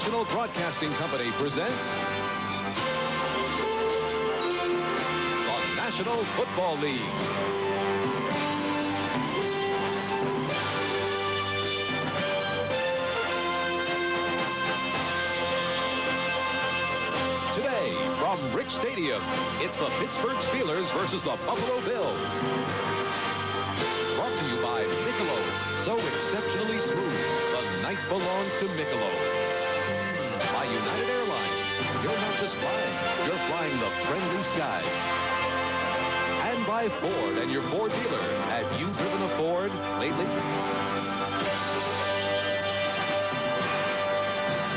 National Broadcasting Company presents the National Football League. Today, from Rich Stadium, it's the Pittsburgh Steelers versus the Buffalo Bills. Brought to you by Michelob, so exceptionally smooth, the night belongs to Michelob. By United Airlines, you're not just flying, you're flying the friendly skies. And by Ford and your Ford dealer. Have you driven a Ford lately?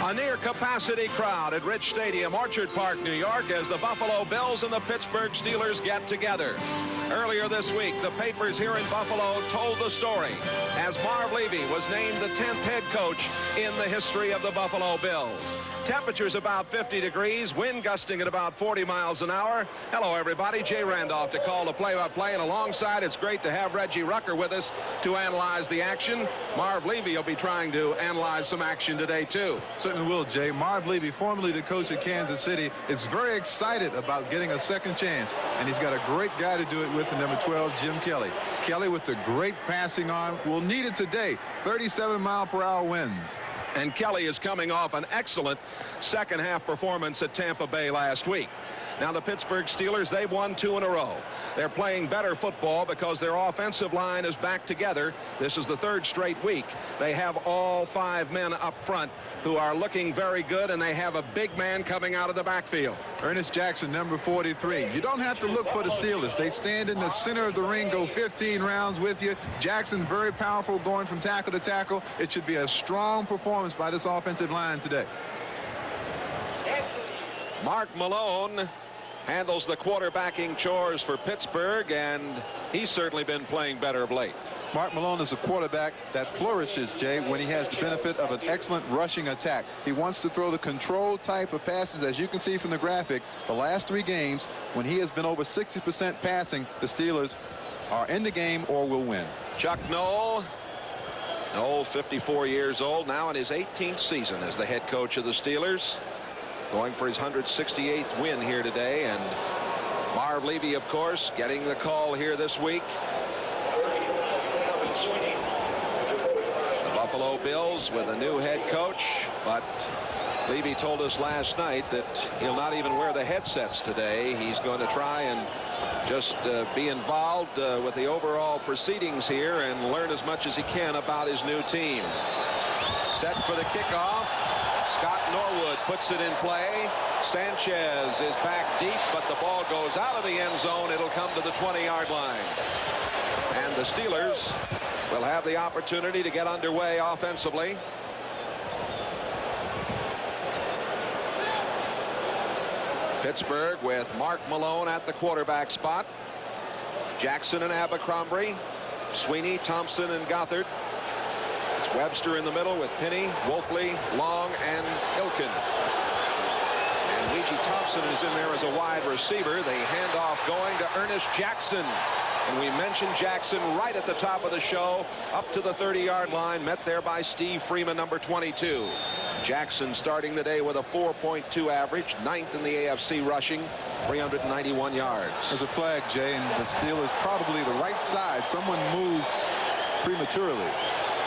A near-capacity crowd at Rich Stadium, Orchard Park, New York, as the Buffalo Bills and the Pittsburgh Steelers get together. Earlier this week, the papers here in Buffalo told the story as Marv Levy was named the 10th head coach in the history of the Buffalo Bills. Temperatures about 50 degrees, wind gusting at about 40 miles an hour. Hello, everybody. Jay Randolph to call the play-by-play, and alongside, it's great to have Reggie Rucker with us to analyze the action. Marv Levy will be trying to analyze some action today, too. Certainly will, Jay. Marv Levy, formerly the coach at Kansas City, is very excited about getting a second chance, and he's got a great guy to do it with, the number 12, Jim Kelly. Kelly, with the great passing arm, will need it today. 37-mile-per-hour winds. And Kelly is coming off an excellent second-half performance at Tampa Bay last week. Now, the Pittsburgh Steelers, they've won 2 in a row. They're playing better football because their offensive line is back together. This is the 3rd straight week. They have all 5 men up front who are looking very good, and they have a big man coming out of the backfield. Ernest Jackson, number 43. You don't have to look for the Steelers. They stand in the center of the ring, go 15 rounds with you. Jackson, very powerful, going from tackle to tackle. It should be a strong performance by this offensive line today. Mark Malone handles the quarterbacking chores for Pittsburgh, and he's certainly been playing better of late. Mark Malone is a quarterback that flourishes, Jay, when he has the benefit of an excellent rushing attack. He wants to throw the control type of passes. As you can see from the graphic, the last 3 games, when he has been over 60% passing, the Steelers are in the game or will win. Chuck Noll, 54 years old, now in his 18th season as the head coach of the Steelers, going for his 168th win here today. And Marv Levy, of course, getting the call here this week. The Buffalo Bills with a new head coach, but Levy told us last night that he'll not even wear the headsets today. He's going to try and just be involved with the overall proceedings here and learn as much as he can about his new team. Set for the kickoff. Scott Norwood puts it in play. Sanchez is back deep, but the ball goes out of the end zone. It'll come to the 20-yard line. And the Steelers will have the opportunity to get underway offensively. Pittsburgh with Mark Malone at the quarterback spot. Jackson and Abercrombie. Sweeney, Thompson, and Gothard. It's Webster in the middle with Penny, Wolfley, Long, and Ilkin. And Ouija Thompson is in there as a wide receiver. The handoff going to Ernest Jackson. And we mentioned Jackson right at the top of the show, up to the 30-yard line, met there by Steve Freeman, number 22. Jackson starting the day with a 4.2 average, 9th in the AFC rushing, 391 yards. There's a flag, Jay, and the Steelers probably the right side. Someone moved prematurely.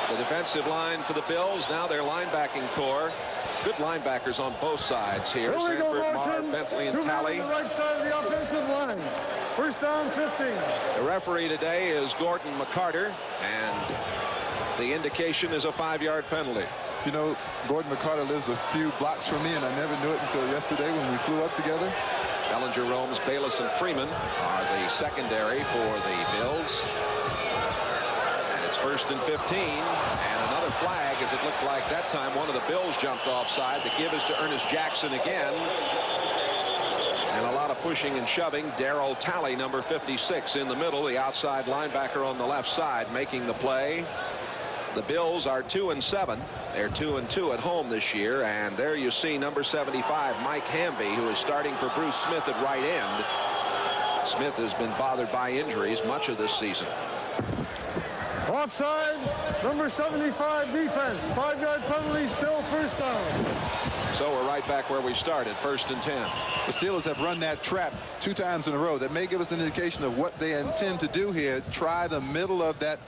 The defensive line for the Bills, now their linebacking core. Good linebackers on both sides here. Sanford, Marr, Bentley, and Talley. On the right side of the offensive line. First down, 15. The referee today is Gordon McCarter, and the indication is a 5-yard penalty. You know, Gordon McCarter lives a few blocks from me, and I never knew it until yesterday when we flew up together. Bellinger, Romes, Bayless, and Freeman are the secondary for the Bills. And it's 1st and 15, and another flag, as it looked like that time one of the Bills jumped offside. The give is to Ernest Jackson again. And a lot of pushing and shoving. Darryl Talley, number 56, in the middle, the outside linebacker on the left side, making the play. The Bills are 2-7. They're 2-2 at home this year, and there you see number 75, Mike Hamby, who is starting for Bruce Smith at right end. Smith has been bothered by injuries much of this season. Offside, number 75 defense. 5-yard penalty, still first down. So we're right back where we started, 1st and 10. The Steelers have run that trap 2 times in a row. That may give us an indication of what they intend to do here. Try the middle of that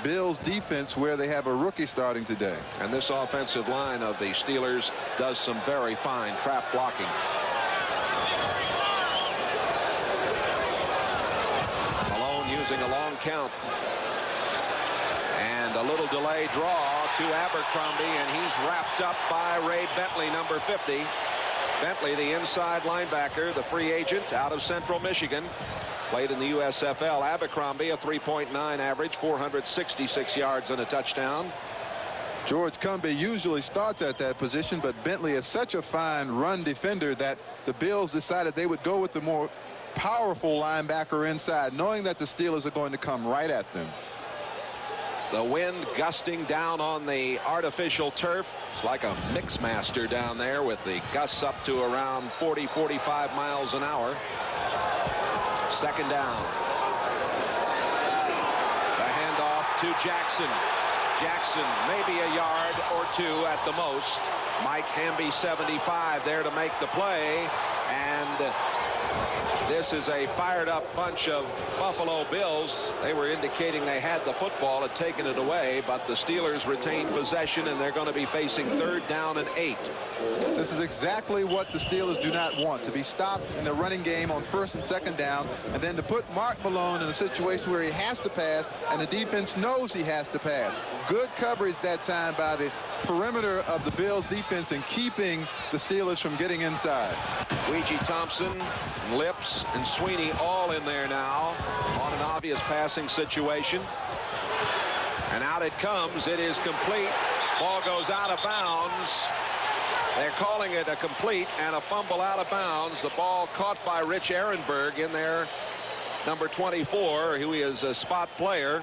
Bills defense where they have a rookie starting today. And this offensive line of the Steelers does some very fine trap blocking. Malone using a long count. And a little delay draw to Abercrombie, and he's wrapped up by Ray Bentley, number 50. Bentley, the inside linebacker, the free agent out of Central Michigan. Played in the USFL. Abercrombie, a 3.9 average, 466 yards and a touchdown. George Cumbie usually starts at that position, but Bentley is such a fine run defender that the Bills decided they would go with the more powerful linebacker inside, knowing that the Steelers are going to come right at them. The wind gusting down on the artificial turf. It's like a mix master down there with the gusts up to around 40-45 miles an hour. 2nd down. The handoff to Jackson. Jackson maybe a yard or 2 at the most. Mike Hamby 75 there to make the play, and this is a fired up bunch of Buffalo Bills. They were indicating they had the football, had taken it away, but the Steelers retained possession, and they're going to be facing 3rd down and 8. This is exactly what the Steelers do not want, to be stopped in the running game on 1st and 2nd down, and then to put Mark Malone in a situation where he has to pass and the defense knows he has to pass. Good coverage that time by the perimeter of the Bills defense and keeping the Steelers from getting inside. Ouija Thompson, Lips, and Sweeney all in there now on an obvious passing situation. And out it comes. It is complete. Ball goes out of bounds. They're calling it a complete and a fumble out of bounds. The ball caught by Rich Ehrenberg in there, number 24, who is a spot player.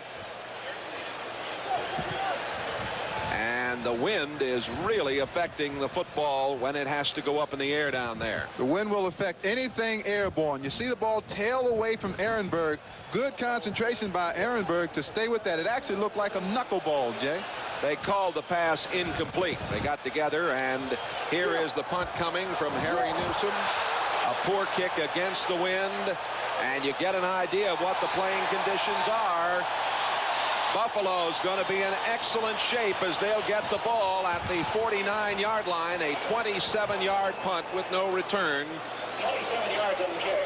And the wind is really affecting the football when it has to go up in the air down there. The wind will affect anything airborne. You see the ball tail away from Ehrenberg. Good concentration by Ehrenberg to stay with that. It actually looked like a knuckleball, Jay. They called the pass incomplete. They got together, and here is the punt coming from Harry Newsom. A poor kick against the wind, and you get an idea of what the playing conditions are. Buffalo's going to be in excellent shape as they'll get the ball at the 49-yard line, a 27-yard punt with no return. 27 yards on the kick.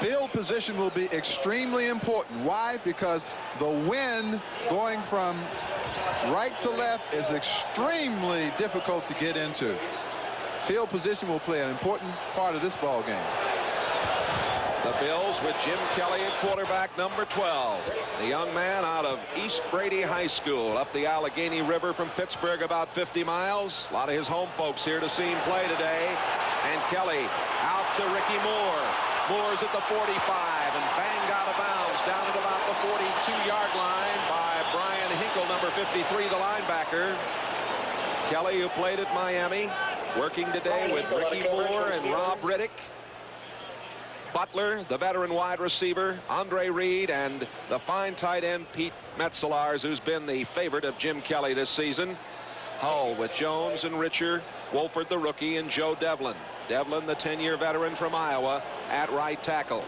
Field position will be extremely important. Why? Because the wind going from right to left is extremely difficult to get into. Field position will play an important part of this ball game. The Bills with Jim Kelly at quarterback, number 12. The young man out of East Brady High School up the Allegheny River from Pittsburgh, about 50 miles. A lot of his home folks here to see him play today. And Kelly out to Ricky Moore. Moore's at the 45 and banged out of bounds down at about the 42-yard line by Brian Hinkle, number 53, the linebacker. Kelly, who played at Miami, working today with Ricky Moore and Rob Riddick. Butler, the veteran wide receiver, Andre Reed, and the fine tight end Pete Metzelaars, who's been the favorite of Jim Kelly this season. Hull with Jones and Richer, Wolford the rookie, and Joe Devlin. Devlin, the 10-year veteran from Iowa, at right tackle.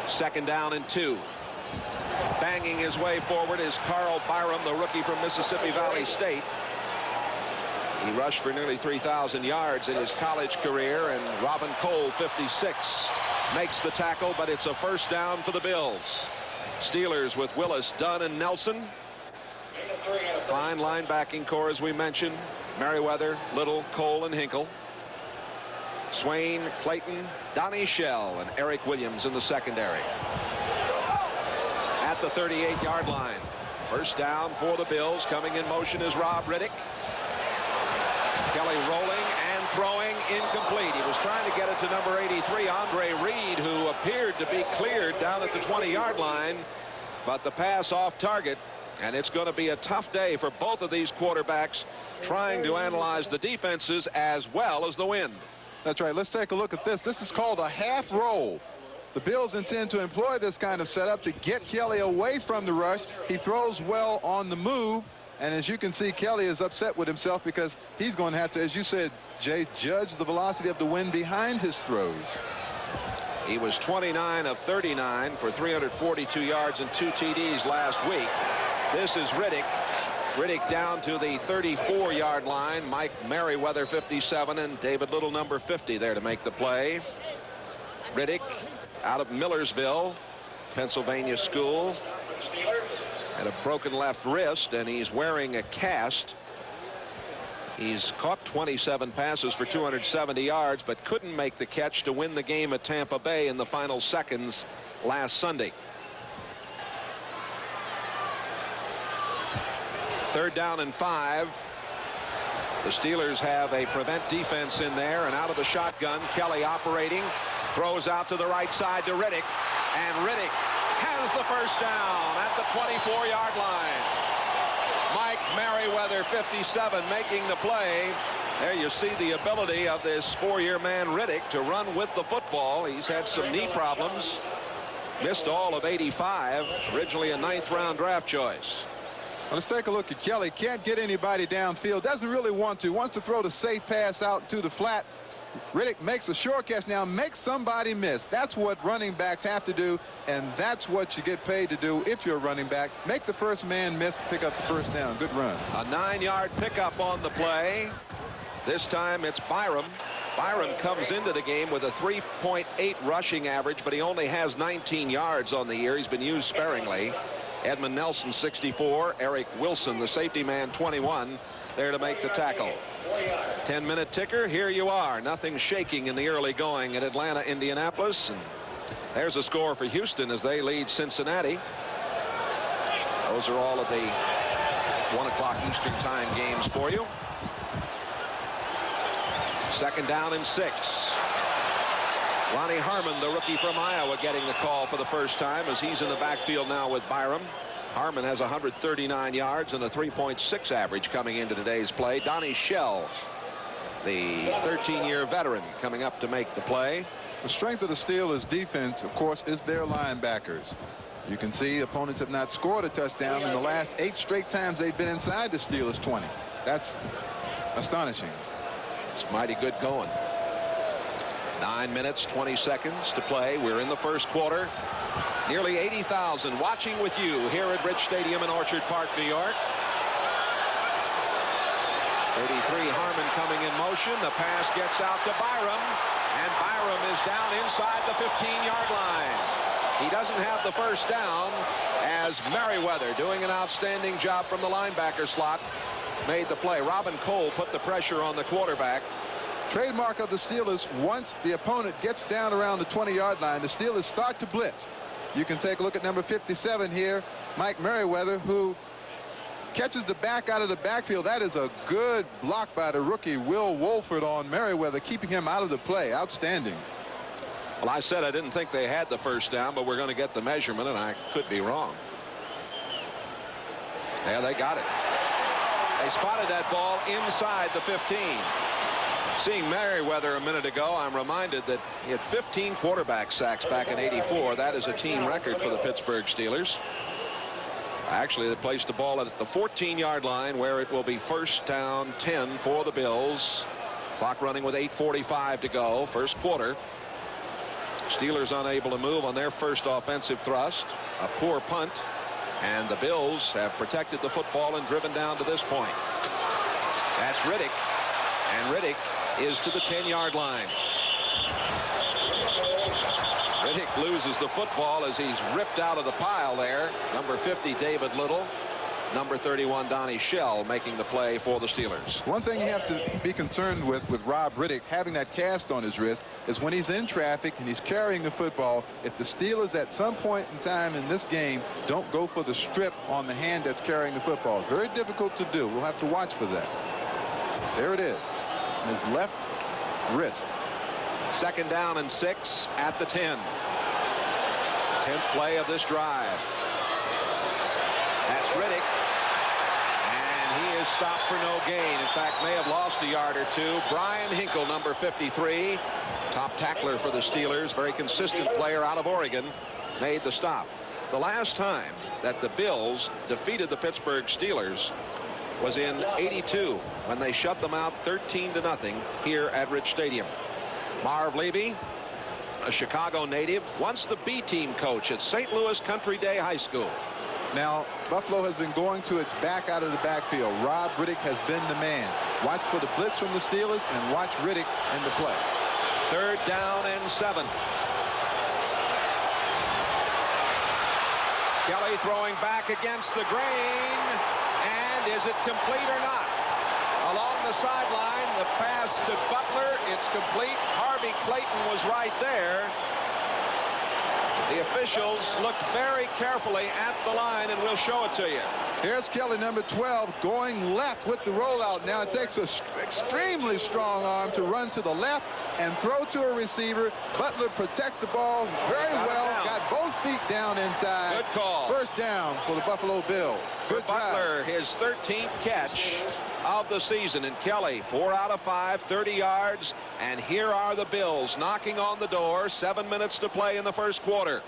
2nd down and 2. Banging his way forward is Carl Byram, the rookie from Mississippi Valley State. He rushed for nearly 3,000 yards in his college career, and Robin Cole, 56, makes the tackle, but it's a 1st down for the Bills. Steelers with Willis, Dunn, and Nelson. Fine linebacking core, as we mentioned. Merriweather, Little, Cole, and Hinkle. Swain, Clayton, Donnie Shell, and Eric Williams in the secondary. At the 38-yard line. 1st down for the Bills. Coming in motion is Rob Riddick. Kelly rolling and throwing, incomplete. He was trying to get it to number 83, Andre Reed, who appeared to be cleared down at the 20-yard line, but the pass off target. And it's going to be a tough day for both of these quarterbacks trying to analyze the defenses as well as the wind. That's right. Let's take a look at this. This is called a half roll. The Bills intend to employ this kind of setup to get Kelly away from the rush. He throws well on the move. And as you can see, Kelly is upset with himself because he's going to have to, as you said, Jay, judge the velocity of the wind behind his throws. He was 29 of 39 for 342 yards and 2 TDs last week. This is Riddick. Riddick down to the 34-yard line. Mike Merriweather, 57, and David Little, number 50, there to make the play. Riddick out of Millersville, Pennsylvania school. Had a broken left wrist, and he's wearing a cast. He's caught 27 passes for 270 yards, but couldn't make the catch to win the game at Tampa Bay in the final seconds last Sunday. Third down and 5. The Steelers have a prevent defense in there, and out of the shotgun, Kelly operating, throws out to the right side to Riddick, and Riddick has the first down at the 24-yard line. Mike Merriweather, 57, making the play. There you see the ability of this 4-year man Riddick to run with the football. He's had some knee problems. Missed all of 85. Originally a 9th-round draft choice. Well, let's take a look at Kelly. Can't get anybody downfield. Doesn't really want to. Wants to throw the safe pass out to the flat. Riddick makes a short catch. Now makes somebody miss. That's what running backs have to do, and that's what you get paid to do if you're a running back. Make the first man miss, pick up the first down. Good run. A 9-yard pickup on the play. This time it's Byram. Byram comes into the game with a 3.8 rushing average, but he only has 19 yards on the year. He's been used sparingly. Edmund Nelson, 64. Eric Wilson, the safety man, 21, there to make the tackle. 10-minute ticker. Here you are. Nothing shaking in the early going at Atlanta, Indianapolis. And there's a score for Houston as they lead Cincinnati. Those are all of the 1 o'clock Eastern time games for you. Second down and 6. Ronnie Harmon, the rookie from Iowa, getting the call for the first time as he's in the backfield now with Byram. Harmon has 139 yards and a 3.6 average coming into today's play. Donnie Shell, the 13-year veteran, coming up to make the play. The strength of the Steelers' defense, of course, is their linebackers. You can see opponents have not scored a touchdown in the last 8 straight times they've been inside the Steelers' 20. That's astonishing. It's mighty good going. 9 minutes, 20 seconds to play. We're in the first quarter. Nearly 80,000 watching with you here at Rich Stadium in Orchard Park, New York. 33, Harmon coming in motion. The pass gets out to Byram, and Byram is down inside the 15-yard line. He doesn't have the first down as Merriweather, doing an outstanding job from the linebacker slot, made the play. Robin Cole put the pressure on the quarterback. Trademark of the Steelers, once the opponent gets down around the 20-yard line, the Steelers start to blitz. You can take a look at number 57 here, Mike Merriweather, who catches the back out of the backfield. That is a good block by the rookie Will Wolford on Merriweather, keeping him out of the play. Outstanding. Well, I said I didn't think they had the first down, but we're going to get the measurement, and I could be wrong. Yeah, they got it. They spotted that ball inside the 15. Seeing Merriweather a minute ago, I'm reminded that he had 15 quarterback sacks back in '84. That is a team record for the Pittsburgh Steelers. Actually, they placed the ball at the 14-yard line, where it will be first down 10 for the Bills. Clock running with 8:45 to go, first quarter. Steelers unable to move on their first offensive thrust. A poor punt, and the Bills have protected the football and driven down to this point. That's Riddick, and Riddick is to the 10-yard line. Riddick loses the football as he's ripped out of the pile there. Number 50, David Little. Number 31, Donnie Shell, making the play for the Steelers. One thing you have to be concerned with Rob Riddick having that cast on his wrist is when he's in traffic and he's carrying the football. If the Steelers at some point in time in this game don't go for the strip on the hand that's carrying the football, it's very difficult to do. We'll have to watch for that. There it is. On his left wrist. Second down and 6 at the 10. 10th play of this drive. That's Riddick, and he is stopped for no gain. In fact, may have lost a yard or two. Brian Hinkle, number 53, top top tackler for the Steelers, very consistent player out of Oregon, made the stop. The last time that the Bills defeated the Pittsburgh Steelers was in '82 when they shut them out 13-0 here at Rich Stadium. Marv Levy, a Chicago native, once the B team coach at St. Louis Country Day High School. Now, Buffalo has been going to its back out of the backfield. Rob Riddick has been the man. Watch for the blitz from the Steelers and watch Riddick in the play. 3rd down and 7. Kelly throwing back against the grain. And is it complete or not? Along the sideline, the pass to Butler. It's complete. Harvey Clayton was right there. The officials looked very carefully at the line, and we'll show it to you. Here's Kelly, number 12, going left with the rollout. Now it takes an extremely strong arm to run to the left and throw to a receiver. Butler protects the ball very well. Got both feet down inside. Good call. 1st down for the Buffalo Bills. Good Butler, drive. his 13th catch of the season. And Kelly, 4 out of 5, 30 yards. And here are the Bills knocking on the door. 7 minutes to play in the 1st quarter.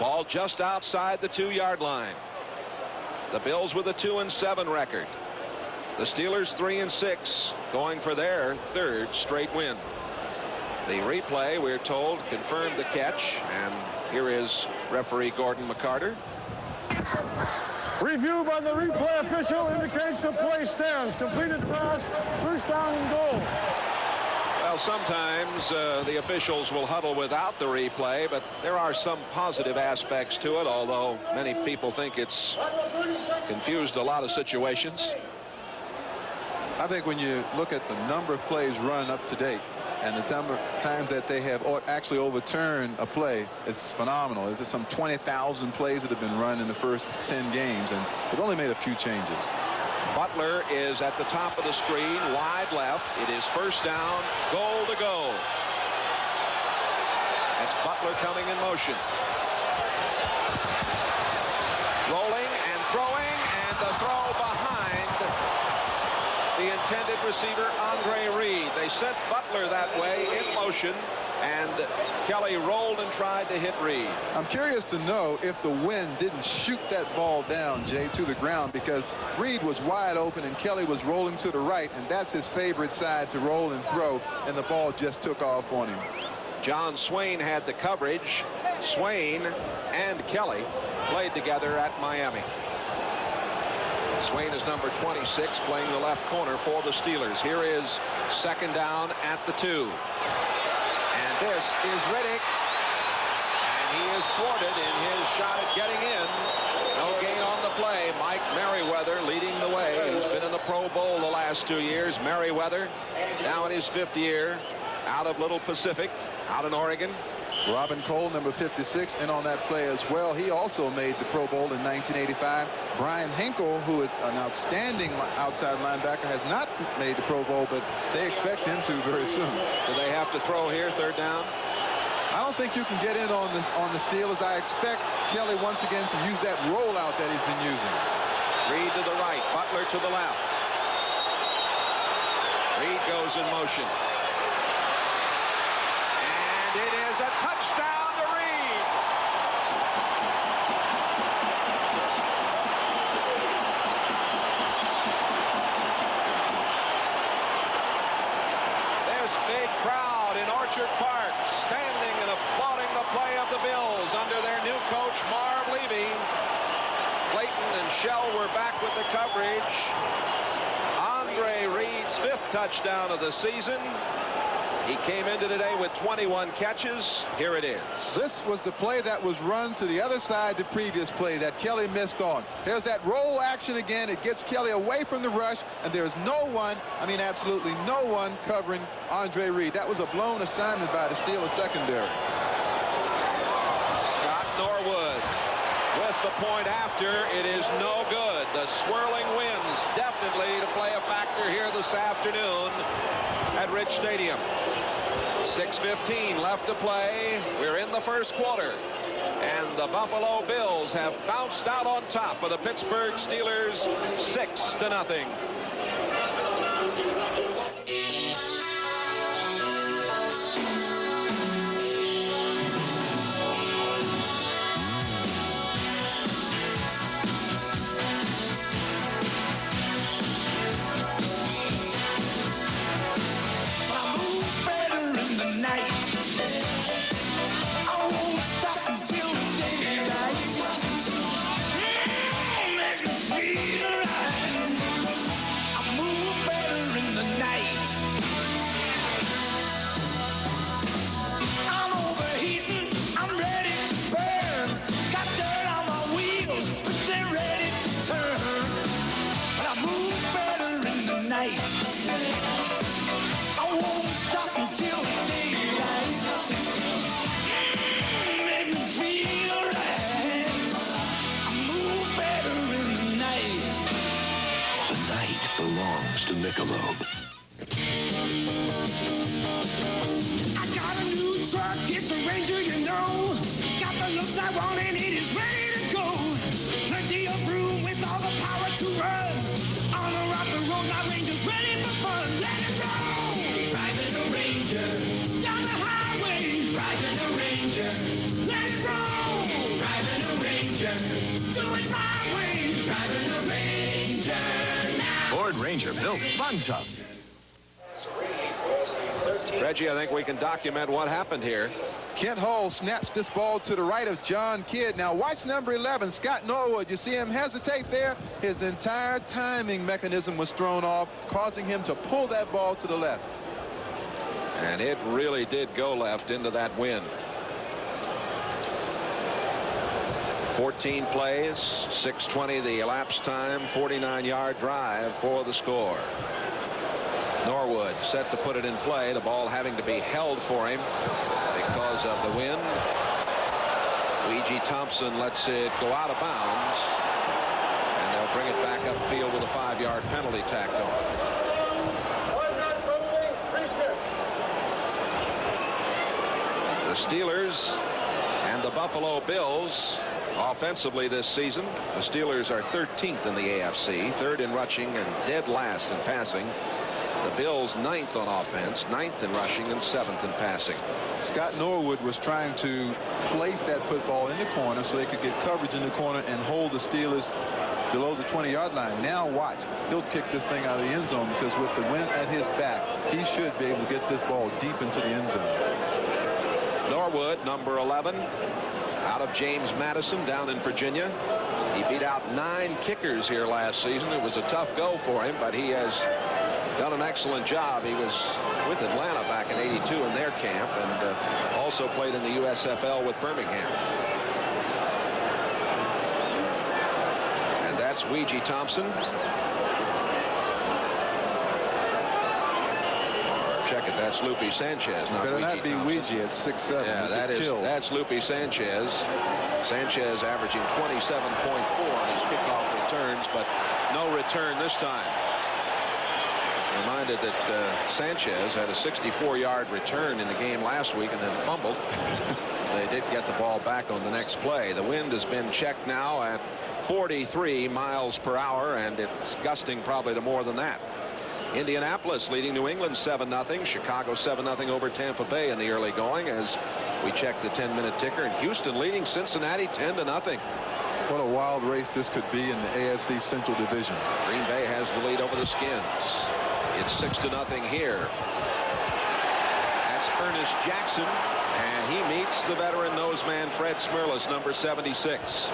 Ball just outside the 2-yard line. The Bills with a 2-7 record. The Steelers 3-6, going for their 3rd straight win. The replay, we're told, confirmed the catch, and here is referee Gordon McCarter. Review by the replay official indicates the play stands. Completed pass, 1st down and goal. Well, sometimes the officials will huddle without the replay, but there are some positive aspects to it, although many people think it's confused a lot of situations. I think when you look at the number of plays run up to date and the times that they have actually overturned a play, it's phenomenal. There's some 20,000 plays that have been run in the first 10 games, and they've only made a few changes. Butler is at the top of the screen, wide left. It is 1st down, goal to go. That's Butler coming in motion. Rolling and throwing, and the throw behind the intended receiver, Andre Reed. They sent Butler that way in motion, and Kelly rolled and tried to hit Reed. I'm curious to know if the wind didn't shoot that ball down, Jay, to the ground, because Reed was wide open and Kelly was rolling to the right, and that's his favorite side to roll and throw, and the ball just took off on him. John Swain had the coverage. Swain and Kelly played together at Miami. Swain is number 26, playing the left corner for the Steelers. Here is 2nd down at the 2. And this is Riddick. And he is thwarted in his shot at getting in. No gain on the play. Mike Merriweather leading the way. He's been in the Pro Bowl the last 2 years. Merriweather now in his 5th year out of Little Pacific, out in Oregon. Robin Cole, number 56, in on that play as well. He also made the Pro Bowl in 1985. Brian Hinkle, who is an outstanding outside linebacker, has not made the Pro Bowl, but they expect him to very soon. Do they have to throw here, 3rd down? I don't think you can get in on the Steelers. I expect Kelly once again to use that rollout that he's been using. Reed to the right, Butler to the left. Reed goes in motion. And it is a touchdown to Reed. This big crowd in Orchard Park standing and applauding the play of the Bills under their new coach, Marv Levy. Clayton and Shell were back with the coverage. Andre Reed's 5th touchdown of the season. He came into today with 21 catches. Here it is. This was the play that was run to the other side, the previous play that Kelly missed on. Here's that roll action again. It gets Kelly away from the rush, and there's no one, I mean absolutely no one, covering Andre Reed. That was a blown assignment by the Steelers secondary. Scott Norwood with the point after. It is no good. The swirling winds definitely to play a factor here this afternoon at Rich Stadium. 6:15 left to play. We're in the 1st quarter, and the Buffalo Bills have bounced out on top of the Pittsburgh Steelers 6-0. want and it is ready to go. Plenty of room with all the power to run. On a rock the road, my Ranger's ready for fun. Let it roll! Driving a Ranger. Down the highway. Driving a Ranger. Let it roll! Driving a Ranger. Do it my way. Driving a Ranger now. Ford Ranger, built fun tough. Reggie, I think we can document what happened here. Kent Hull snatched this ball to the right of John Kidd. Now watch number 11, Scott Norwood. You see him hesitate there? His entire timing mechanism was thrown off, causing him to pull that ball to the left. And it really did go left into that wind. 14 plays, 6:20 the elapsed time, 49-yard drive for the score. Norwood set to put it in play, the ball having to be held for him because of the wind. Ouija Thompson lets it go out of bounds, and they'll bring it back upfield with a 5-yard penalty tacked on. The Steelers and the Buffalo Bills offensively this season. The Steelers are 13th in the AFC, 3rd in rushing and dead last in passing. The Bills 9th on offense, 9th in rushing, and 7th in passing. Scott Norwood was trying to place that football in the corner so they could get coverage in the corner and hold the Steelers below the 20-yard line. Now watch, he'll kick this thing out of the end zone because with the wind at his back, he should be able to get this ball deep into the end zone. Norwood, number 11, out of James Madison down in Virginia. He beat out 9 kickers here last season. It was a tough go for him, but he has done an excellent job. He was with Atlanta back in '82 in their camp, and also played in the USFL with Birmingham. And that's Ouija Thompson. Check it, that's Lupe Sanchez. Better not be Ouija at 6'7". Yeah, that's Lupe Sanchez. Sanchez averaging 27.4 on his kickoff returns, but no return this time. Reminded that Sanchez had a 64-yard return in the game last week and then fumbled. They did get the ball back on the next play. The wind has been checked now at 43 miles per hour, and it's gusting probably to more than that. Indianapolis leading New England 7-0. Chicago 7-0 over Tampa Bay in the early going as we check the 10-minute ticker. And Houston leading Cincinnati 10-0. What a wild race this could be in the AFC Central Division. Green Bay has the lead over the Skins. It's 6-0 here. That's Ernest Jackson, and he meets the veteran noseman Fred Smerlas, number 76.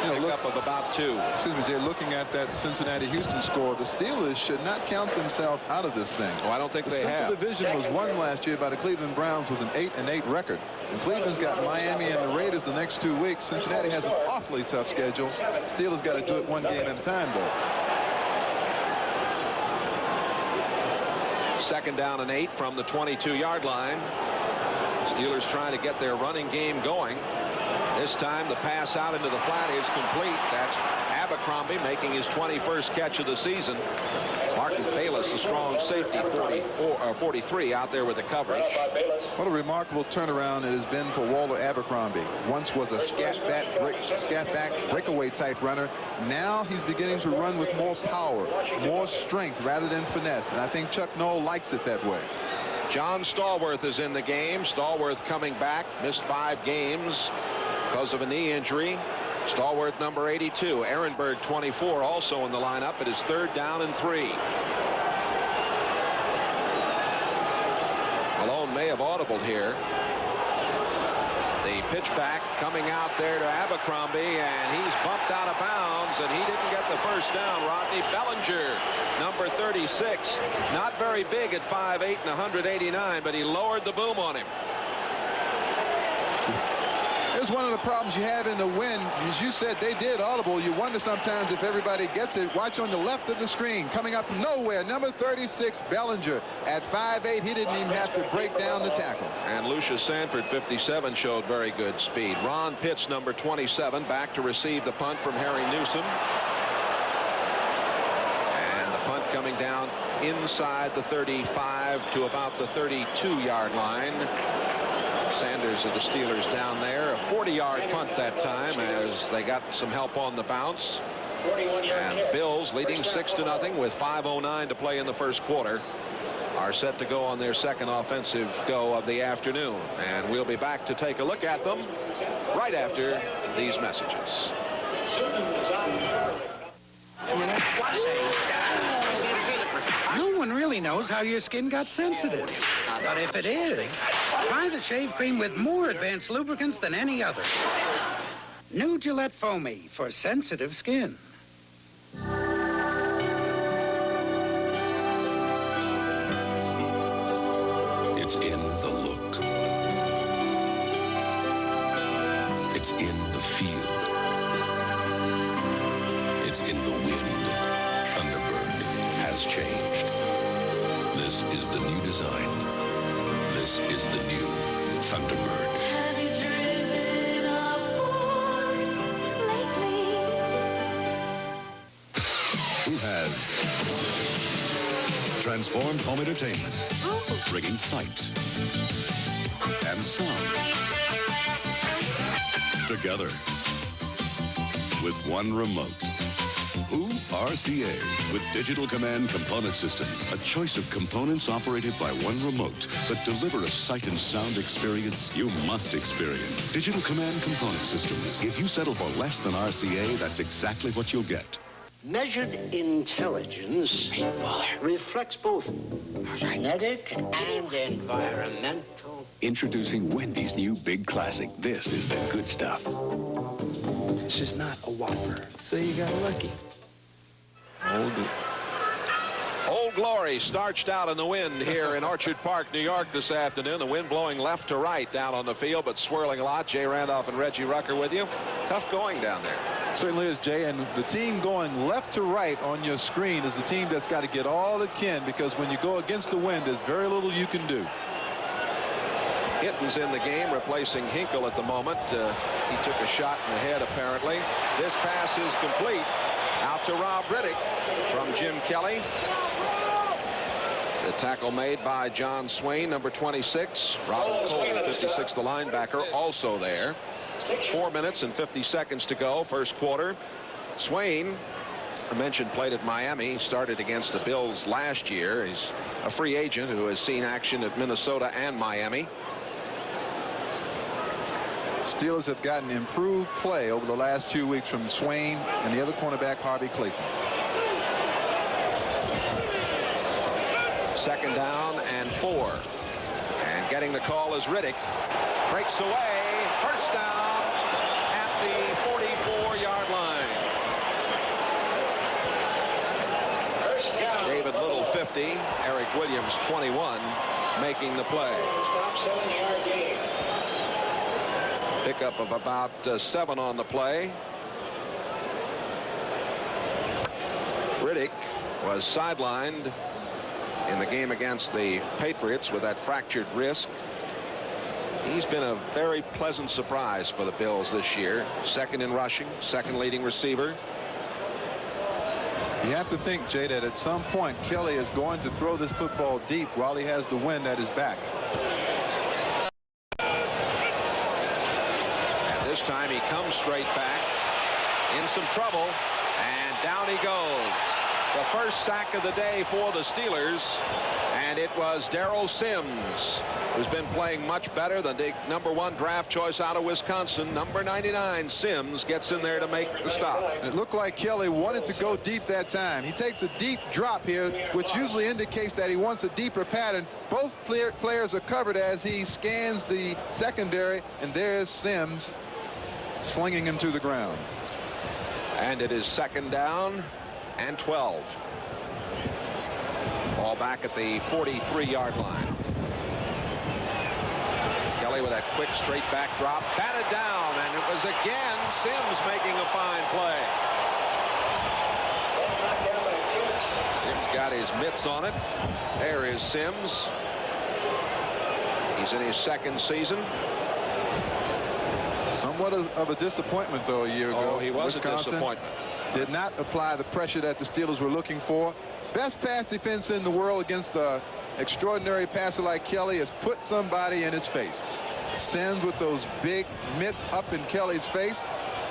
Pickup of about 2. Excuse me, Jay, looking at that Cincinnati-Houston score, the Steelers should not count themselves out of this thing. Oh, I don't think they have. The Central Division was won last year by the Cleveland Browns with an 8-8 record. And Cleveland's got Miami and the Raiders the next 2 weeks. Cincinnati has an awfully tough schedule. Steelers got to do it one game at a time, though. 2nd down and 8 from the 22-yard line. Steelers trying to get their running game going. This time the pass out into the flat is complete. That's Abercrombie making his 21st catch of the season. Martin Bayless, a strong safety, 43 out there with the coverage. What a remarkable turnaround it has been for Walter Abercrombie. Once was a scat back breakaway type runner. Now he's beginning to run with more power, more strength rather than finesse. And I think Chuck Noll likes it that way. John Stallworth is in the game. Stallworth coming back, missed 5 games because of a knee injury. Stallworth, number 82. Ehrenberg, 24, also in the lineup. It is 3rd down and 3. Malone may have audibled here. The pitch back coming out there to Abercrombie, and he's bumped out of bounds, and he didn't get the first down. Rodney Bellinger, number 36. Not very big at 5'8" and 189, but he lowered the boom on him. Here's one of the problems you have in the wind. As you said, they did audible. You wonder sometimes if everybody gets it. Watch on the left of the screen. Coming out from nowhere, number 36, Bellinger. At 5'8", he didn't even have to break down the tackle. And Lucius Sanford, 57, showed very good speed. Ron Pitts, number 27, back to receive the punt from Harry Newsom. And the punt coming down inside the 35 to about the 32-yard line. Sanders of the Steelers down there. A 40-yard punt that time as they got some help on the bounce. And Bills leading 6-0 with 5:09 to play in the first quarter are set to go on their second offensive go of the afternoon. And we'll be back to take a look at them right after these messages. No one really knows how your skin got sensitive. But if it is, try the shave cream with more advanced lubricants than any other. New Gillette Foamy for sensitive skin. It's in the look. It's in the feel. It's in the wind. Thunderbird has changed. This is the new design. This is the new Thunderbird. Have you driven a Ford lately? Who has transformed home entertainment, bringing sight and sound together with one remote. Who? RCA, with Digital Command Component Systems. A choice of components operated by one remote that deliver a sight and sound experience you must experience. Digital Command Component Systems. If you settle for less than RCA, that's exactly what you'll get. Measured intelligence reflects both genetic and environmental. Introducing Wendy's new Big Classic. This is the good stuff. This is not a Whopper. So you got lucky. Old Glory starched out in the wind here in Orchard Park, New York this afternoon. The wind blowing left to right down on the field, but swirling a lot. Jay Randolph and Reggie Rucker with you. Tough going down there. Certainly is, Jay, and the team going left to right on your screen is the team that's got to get all it can, because when you go against the wind, there's very little you can do. Hitton's in the game, replacing Hinkle at the moment. He took a shot in the head, apparently. This pass is complete. Out to Rob Riddick from Jim Kelly. The tackle made by John Swain, number 26. Robert Cole, 56, the linebacker, also there. 4 minutes and 50 seconds to go, first quarter. Swain, I mentioned, played at Miami. He started against the Bills last year. He's a free agent who has seen action at Minnesota and Miami. Steelers have gotten improved play over the last few weeks from Swain and the other cornerback, Harvey Clayton. Second down and 4. And getting the call is Riddick. Breaks away. First down at the 44-yard line. David Little, 50. Eric Williams, 21, making the play. Pickup of about 7 on the play. Riddick was sidelined in the game against the Patriots with that fractured wrist. He's been a very pleasant surprise for the Bills this year. Second in rushing, second leading receiver. You have to think, Jay, that at some point Kelly is going to throw this football deep while he has the wind at his back. This time he comes straight back, in some trouble, and down he goes. The first sack of the day for the Steelers, and it was Darrell Sims, who's been playing much better than the #1 draft choice out of Wisconsin. Number 99, Sims, gets in there to make the stop. It looked like Kelly wanted to go deep that time. He takes a deep drop here, which usually indicates that he wants a deeper pattern. Both players are covered as he scans the secondary, and there's Sims slinging him to the ground. And it is second down and 12. Ball back at the 43-yard line. Kelly with that quick straight back drop, batted down, and it was again Sims making a fine play. Sims got his mitts on it. There is Sims. He's in his second season. Somewhat of a disappointment, though, a year ago. Oh, he was Wisconsin a disappointment. Did not apply the pressure that the Steelers were looking for. Best pass defense in the world against an extraordinary passer like Kelly is put somebody in his face. Sims with those big mitts up in Kelly's face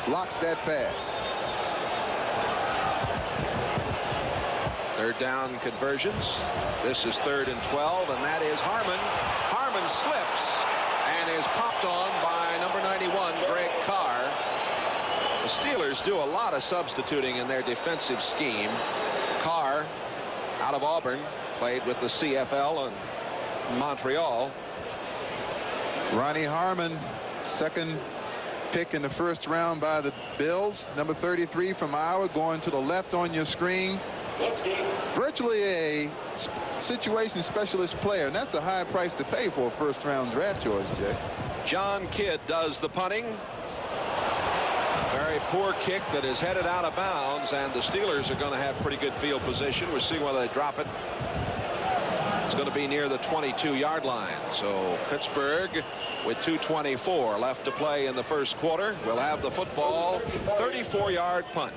blocks that pass. Third down conversions. This is 3rd and 12, and that is Harmon. Harmon slips and is popped on by number 91, Greg Carr. The Steelers do a lot of substituting in their defensive scheme. Carr, out of Auburn, played with the CFL in Montreal. Ronnie Harmon, second pick in the 1st round by the Bills. Number 33 from Iowa, going to the left on your screen. Virtually a situation specialist player, and that's a high price to pay for a 1st-round draft choice, Jay. John Kidd does the punting. Very poor kick that is headed out of bounds, and the Steelers are going to have pretty good field position. We'll see whether they drop it. It's going to be near the 22-yard line. So Pittsburgh, with 2:24 left to play in the 1st quarter, will have the football. 34-yard punt.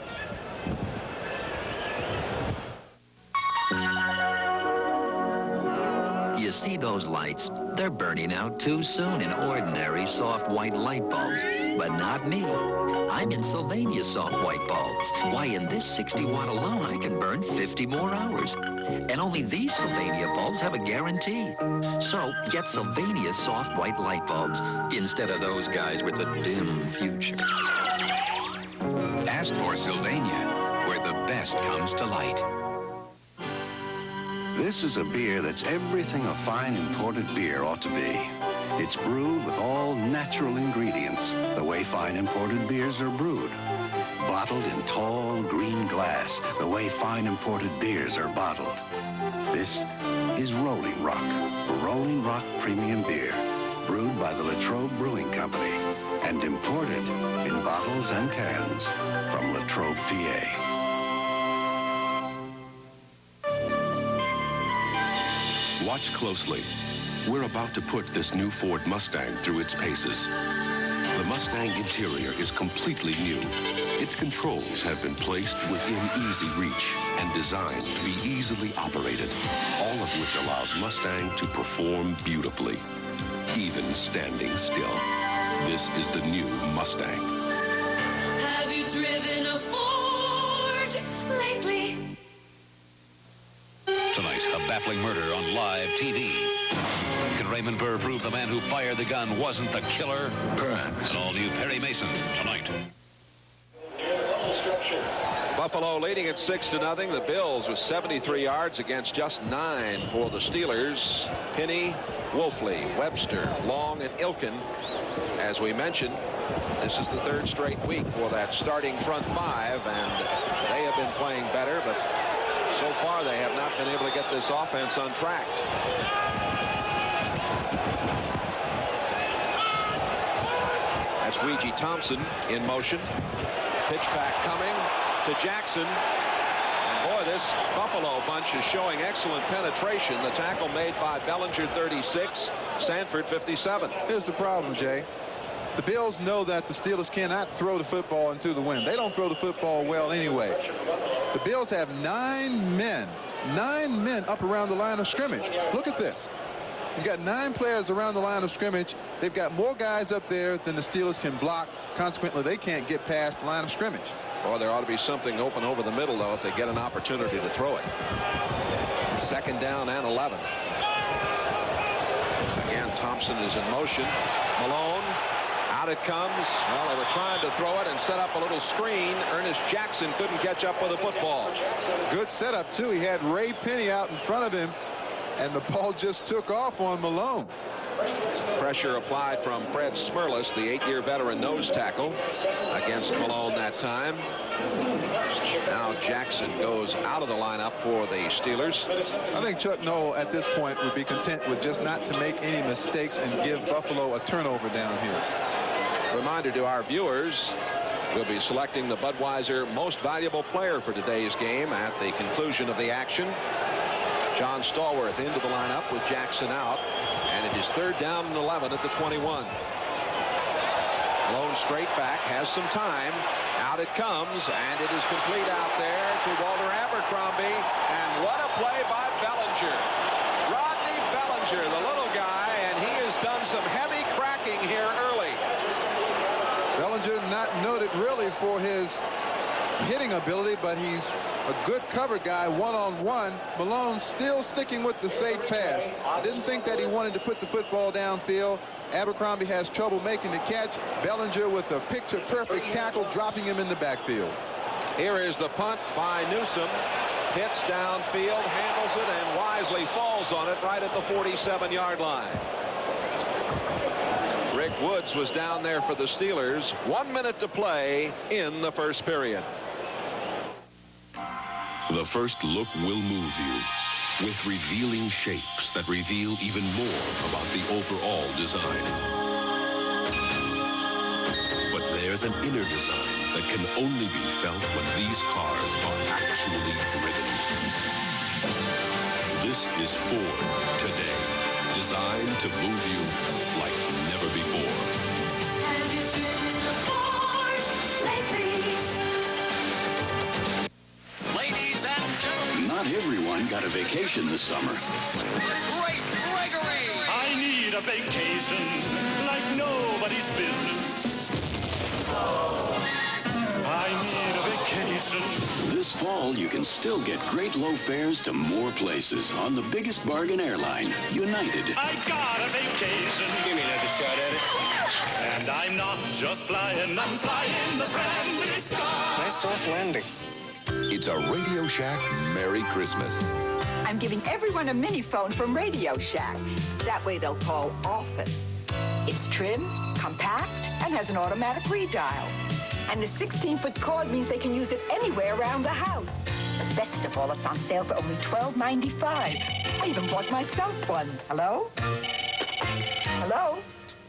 You see those lights? They're burning out too soon in ordinary soft white light bulbs. But not me. I'm in Sylvania soft white bulbs. Why, in this 60 watt alone, I can burn 50 more hours. And only these Sylvania bulbs have a guarantee. So get Sylvania soft white light bulbs instead of those guys with the dim future. Ask for Sylvania, where the best comes to light. This is a beer that's everything a fine imported beer ought to be. It's brewed with all natural ingredients, the way fine imported beers are brewed. Bottled in tall green glass, the way fine imported beers are bottled. This is Rolling Rock Premium Beer, brewed by the Latrobe Brewing Company and imported in bottles and cans from Latrobe, PA. Watch closely. We're about to put this new Ford Mustang through its paces. The Mustang interior is completely new. Its controls have been placed within easy reach and designed to be easily operated, all of which allows Mustang to perform beautifully, even standing still. This is the new Mustang. Have you driven a Ford lately? Tonight, a baffling murder on live TV. Can Raymond Burr prove the man who fired the gun wasn't the killer? An all-new Perry Mason tonight. Buffalo leading at 6-0. The Bills with 73 yards against just 9 for the Steelers. Penny, Wolfley, Webster, Long, and Ilkin. As we mentioned, this is the 3rd straight week for that starting front 5, and they have been playing better, but so far they have not been able to get this offense on track. That's Ouija Thompson in motion. Pitch back coming to Jackson. And boy, this Buffalo bunch is showing excellent penetration. The tackle made by Bellinger, 36, Sanford, 57. Here's the problem, Jay. The Bills know that the Steelers cannot throw the football into the wind. They don't throw the football well anyway. The Bills have 9 men up around the line of scrimmage. Look at this. You've got 9 players around the line of scrimmage. They've got more guys up there than the Steelers can block. Consequently, they can't get past the line of scrimmage. Boy, there ought to be something open over the middle, though, if they get an opportunity to throw it. 2nd down and 11. Again, Thompson is in motion. Malone. Out it comes. Well, they were trying to throw it and set up a little screen. Ernest Jackson couldn't catch up with the football. Good setup, too. He had Ray Penny out in front of him, and the ball just took off on Malone. Pressure applied from Fred Smerlis, the 8-year veteran nose tackle, against Malone that time. Now Jackson goes out of the lineup for the Steelers. I think Chuck Noll at this point would be content with just not to make any mistakes and give Buffalo a turnover down here. Reminder to our viewers, we'll be selecting the Budweiser Most Valuable Player for today's game at the conclusion of the action. John Stallworth into the lineup with Jackson out, and it is 3rd down and 11 at the 21. Malone straight back, has some time. Out it comes, and it is complete out there to Walter Abercrombie, and what a play by Bellinger. Rodney Bellinger, the little guy, and he has done some heavy cracking looking here early. Bellinger not noted really for his hitting ability, but he's a good cover guy one-on-one. Malone still sticking with the safe pass. Didn't think that he wanted to put the football downfield. Abercrombie has trouble making the catch. Bellinger with a picture-perfect tackle, dropping him in the backfield. Here is the punt by Newsom. Hits downfield, handles it, and wisely falls on it right at the 47-yard line. Rick Woods was down there for the Steelers. 1 minute to play in the first period. The first look will move you with revealing shapes that reveal even more about the overall design. But there's an inner design that can only be felt when these cars are actually driven. This is Ford today, designed to move you like never before. Have you driven a Ford lately? Ladies and gentlemen, not everyone got a vacation this summer. Great Gregory! I need a vacation like nobody's business. I need a vacation. This fall, you can still get great low fares to more places on the biggest bargain airline, United. I got a vacation. Give me another shot at it. And I'm not just flying, I'm flying the friendly sky. Nice soft landing. It's a Radio Shack Merry Christmas. I'm giving everyone a mini phone from Radio Shack. That way they'll call often. It's trim, compact, and has an automatic redial. And the 16-foot cord means they can use it anywhere around the house. But best of all, it's on sale for only $12.95. I even bought myself one. Hello? Hello?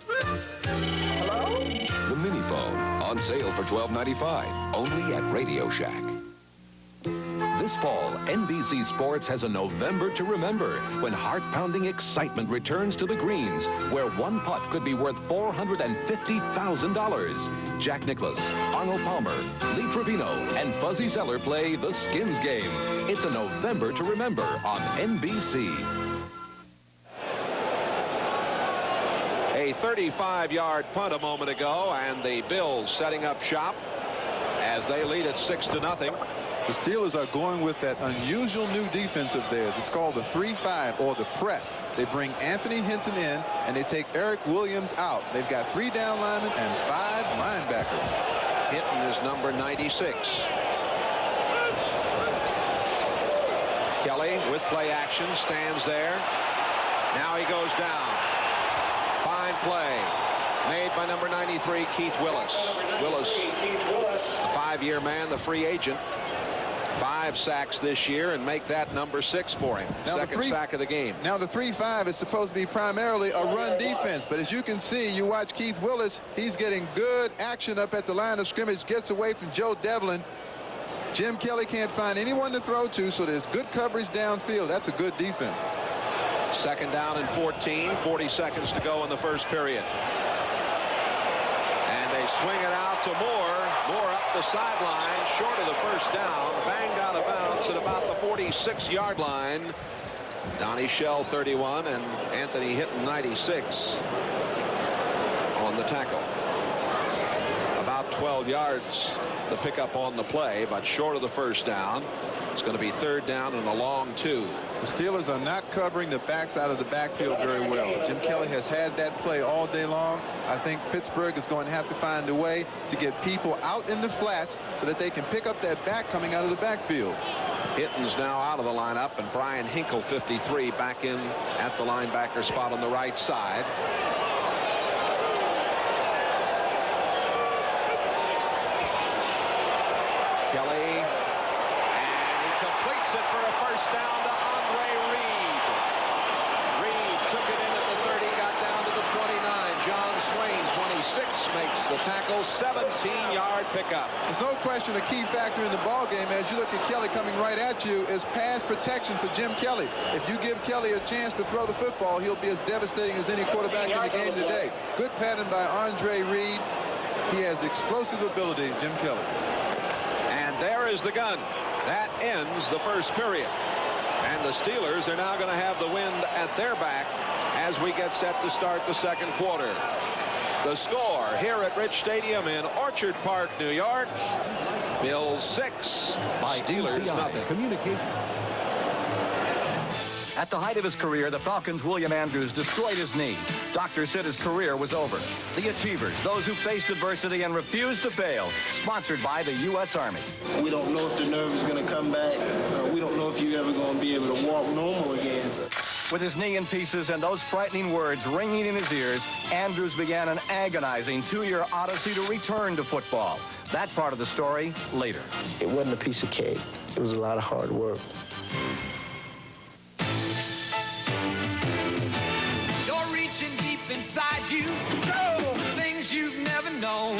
Hello? The mini phone on sale for $12.95 only at Radio Shack. This fall, NBC Sports has a November to remember when heart-pounding excitement returns to the greens, where one putt could be worth $450,000. Jack Nicklaus, Arnold Palmer, Lee Trevino, and Fuzzy Zeller play the Skins game. It's a November to remember on NBC. A 35-yard punt a moment ago, and the Bills setting up shop as they lead it 6-0. The Steelers are going with that unusual new defense of theirs. It's called the 3-5 or the press. They bring Anthony Hinton in and they take Eric Williams out. They've got 3 down linemen and 5 linebackers. Hinton is number 96. Kelly with play action stands there. Now he goes down. Fine play made by number 93, Keith Willis. Willis, a 5-year man, the free agent. 5 sacks this year and make that number 6 for him. Now second sack of the game. Now the 3-5 is supposed to be primarily a run defense, but as you can see, you watch Keith Willis, he's getting good action up at the line of scrimmage, gets away from Joe Devlin. Jim Kelly can't find anyone to throw to, so there's good coverage downfield. That's a good defense. Second down and 14, 40 seconds to go in the first period. And they swing it out to Moore. Moore up the sideline, short of the first down, banged out of bounds at about the 46-yard line. Donnie Shell 31 and Anthony Hinton 96 on the tackle. About 12 yards the pickup on the play, but short of the first down. It's going to be 3rd down and a long 2. The Steelers are not covering the backs out of the backfield very well. Jim Kelly has had that play all day long. I think Pittsburgh is going to have to find a way to get people out in the flats so that they can pick up that back coming out of the backfield. Hinton's now out of the lineup, and Brian Hinkle, 53, back in at the linebacker spot on the right side. Kelly, and he completes it for a first down to Andre Reed. Reed took it in at the 30, got down to the 29. John Swain, 26, makes the tackle, 17-yard pickup. There's no question a key factor in the ball game as you look at Kelly coming right at you is pass protection for Jim Kelly. If you give Kelly a chance to throw the football, he'll be as devastating as any quarterback in the game today. Good pattern by Andre Reed. He has explosive ability, Jim Kelly. There is the gun. That ends the first period. And the Steelers are now going to have the wind at their back as we get set to start the second quarter. The score here at Rich Stadium in Orchard Park, New York. Bills 6, Steelers nothing. Communication. At the height of his career, the Falcons' William Andrews destroyed his knee. Doctors said his career was over. The Achievers, those who faced adversity and refused to fail. Sponsored by the U.S. Army. We don't know if the nerve is going to come back. We don't know if you're ever going to be able to walk normal again. With his knee in pieces and those frightening words ringing in his ears, Andrews began an agonizing 2-year odyssey to return to football. That part of the story later. It wasn't a piece of cake. It was a lot of hard work. You're reaching deep inside you, things you've never known.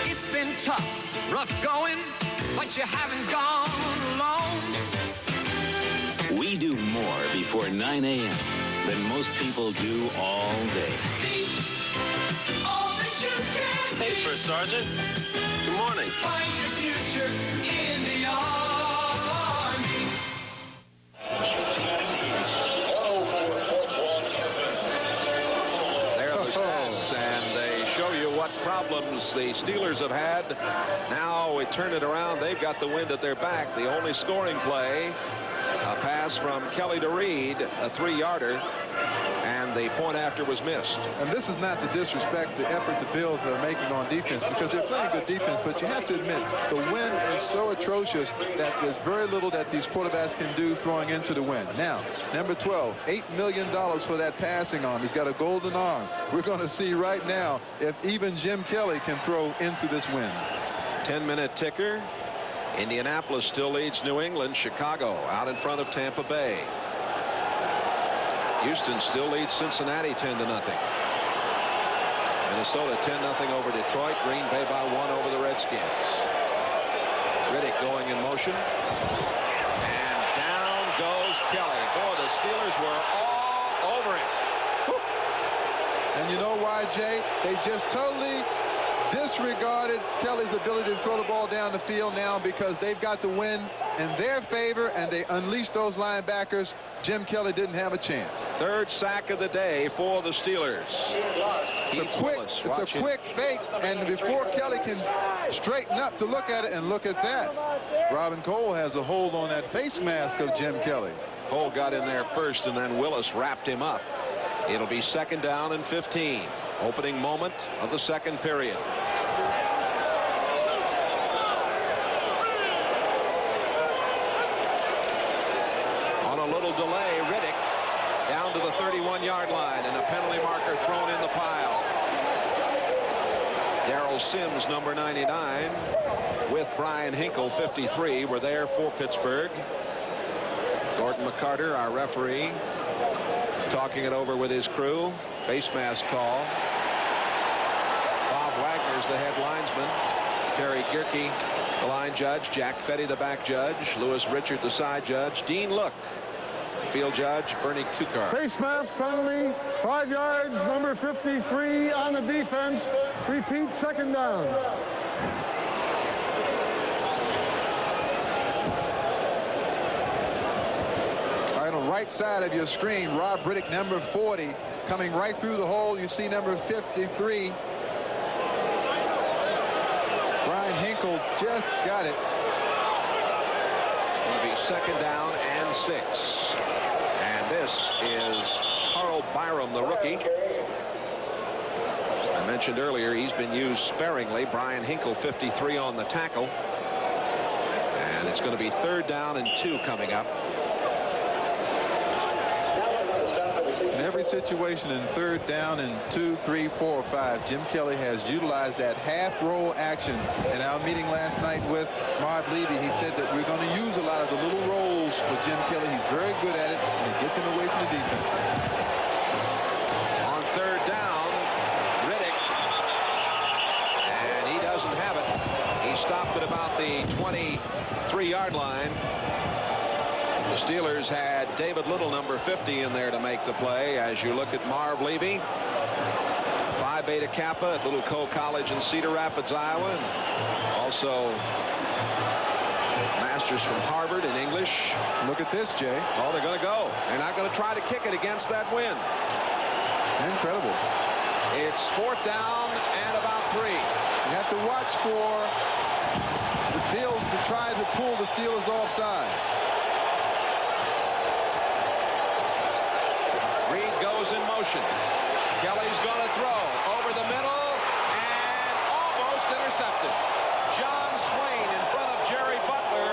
It's been tough, rough going, but you haven't gone alone. We do more before 9 a.m. than most people do all day. All that you can Hey, First Sergeant. Good morning. find your future in the Army. There are the stats, and they show you what problems the Steelers have had. Now we turn it around. They've got the wind at their back. The only scoring play, a pass from Kelly to Reed, a 3-yarder, and the point after was missed. And this is not to disrespect the effort the Bills are making on defense, because they're playing good defense, but you have to admit the wind is so atrocious that there's very little that these quarterbacks can do throwing into the wind. Now, number 12, $8 million for that passing arm. He's got a golden arm. We're going to see right now if even Jim Kelly can throw into this wind. 10-minute ticker. Indianapolis still leads New England. Chicago out in front of Tampa Bay. Houston still leads Cincinnati 10-0. Minnesota 10-0 over Detroit. Green Bay by 1 over the Redskins. Riddick going in motion. And down goes Kelly. Boy, the Steelers were all over him. Whew. And you know why, Jay? They just totally disregarded Kelly's ability to throw the ball down the field now, because they've got the win in their favor, and they unleashed those linebackers. Jim Kelly didn't have a chance. Third sack of the day for the Steelers. It's a quick fake, and before Kelly can straighten up to look at it, and look at that, Robin Cole has a hold on that face mask of Jim Kelly. Cole got in there first, and then Willis wrapped him up. It'll be 2nd down and 15. Opening moment of the second period. On a little delay, Riddick down to the 31-yard line, and a penalty marker thrown in the pile. Darrell Sims, number 99, with Brian Hinkle, 53, were there for Pittsburgh. Gordon McCarter, our referee, talking it over with his crew. Face mask call. Bob Wagner's the head linesman. Terry Gierke, the line judge. Jack Fetty, the back judge. Lewis Richard, the side judge. Dean Look, field judge. Bernie Kukar. Face mask penalty, 5 yards, number 53 on the defense. Repeat, 2nd down. All right, on the right side of your screen, Rob Riddick, number 40, coming right through the hole. You see number 53. Brian Hinkle just got it. It'll be 2nd down and 6. And this is Carl Byram, the rookie. I mentioned earlier he's been used sparingly. Brian Hinkle, 53, on the tackle. And it's going to be 3rd down and 2 coming up. In every situation in 3rd down and 2, 3, 4, or 5, Jim Kelly has utilized that half roll action. In our meeting last night with Marv Levy, he said that we're going to use a lot of the little rolls with Jim Kelly. He's very good at it, and it gets him away from the defense. On 3rd down, Riddick, and he doesn't have it. He stopped at about the 23-yard line. The Steelers had David Little, number 50, in there to make the play. As you look at Marv Levy, Phi Beta Kappa at Little Co College in Cedar Rapids, Iowa. And also Masters from Harvard in English. Look at this, Jay. Oh, they're going to go. They're not going to try to kick it against that wind. Incredible. It's 4th down and about 3. You have to watch for the Bills to try to pull the Steelers offside. Reed goes in motion. Kelly's going to throw over the middle and almost intercepted. John Swain in front of Jerry Butler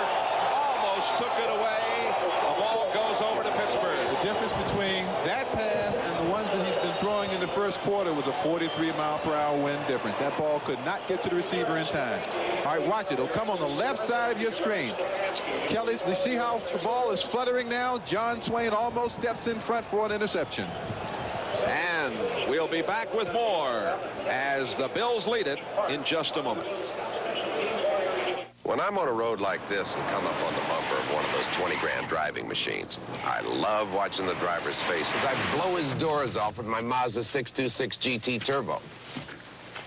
almost took it away. The ball goes over to Pittsburgh. The difference between that pass and the ones that he's been throwing in the first quarter was a 43-mile-per-hour wind difference. That ball could not get to the receiver in time. All right, watch it. It'll come on the left side of your screen. Kelly, you see how the ball is fluttering now? John Swain almost steps in front for an interception. And we'll be back with more as the Bills lead it in just a moment. When I'm on a road like this and come up on the bumper of one of those 20-grand driving machines, I love watching the driver's faces. I blow his doors off with my Mazda 626 GT Turbo.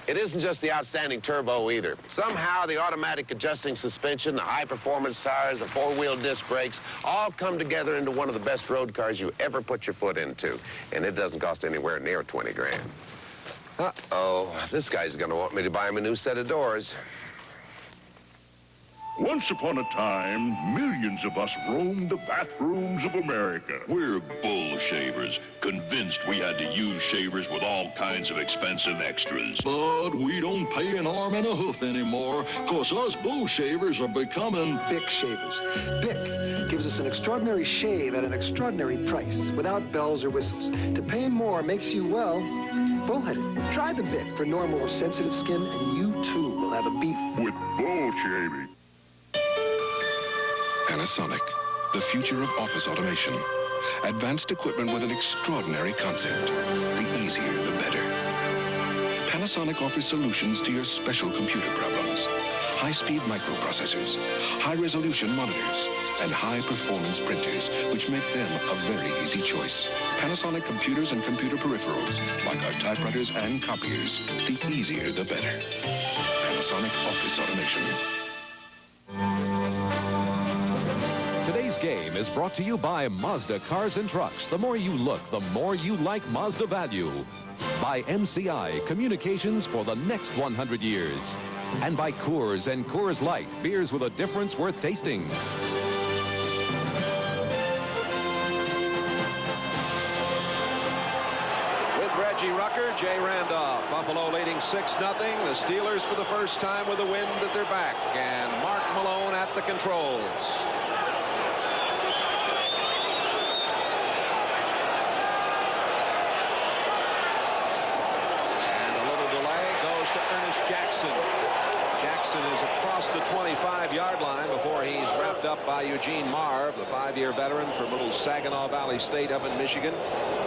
It isn't just the outstanding turbo either. Somehow the automatic adjusting suspension, the high-performance tires, the four-wheel disc brakes, all come together into one of the best road cars you ever put your foot into. And it doesn't cost anywhere near 20 grand. Uh-oh, this guy's gonna want me to buy him a new set of doors. Once upon a time, millions of us roamed the bathrooms of America. We're bull shavers, convinced we had to use shavers with all kinds of expensive extras. But we don't pay an arm and a hoof anymore, because us bull shavers are becoming Bic shavers. Bic gives us an extraordinary shave at an extraordinary price, without bells or whistles. To pay more makes you, well, bullheaded. Try the Bic for normal or sensitive skin, and you too will have a beef. With bull shaving. Panasonic, the future of office automation. Advanced equipment with an extraordinary concept. The easier, the better. Panasonic offers solutions to your special computer problems. High-speed microprocessors, high-resolution monitors, and high-performance printers, which make them a very easy choice. Panasonic computers and computer peripherals, like our typewriters and copiers. The easier, the better. Panasonic Office Automation. Today's game is brought to you by Mazda Cars and Trucks. The more you look, the more you like Mazda value. By MCI, communications for the next 100 years. And by Coors and Coors Light, beers with a difference worth tasting. With Reggie Rucker, Jay Randolph. Buffalo leading 6-0. The Steelers for the first time with the wind at their back. And Mark Malone at the controls. Jackson is across the 25-yard line before he's wrapped up by Eugene Marv, the 5-year veteran from little Saginaw Valley State up in Michigan.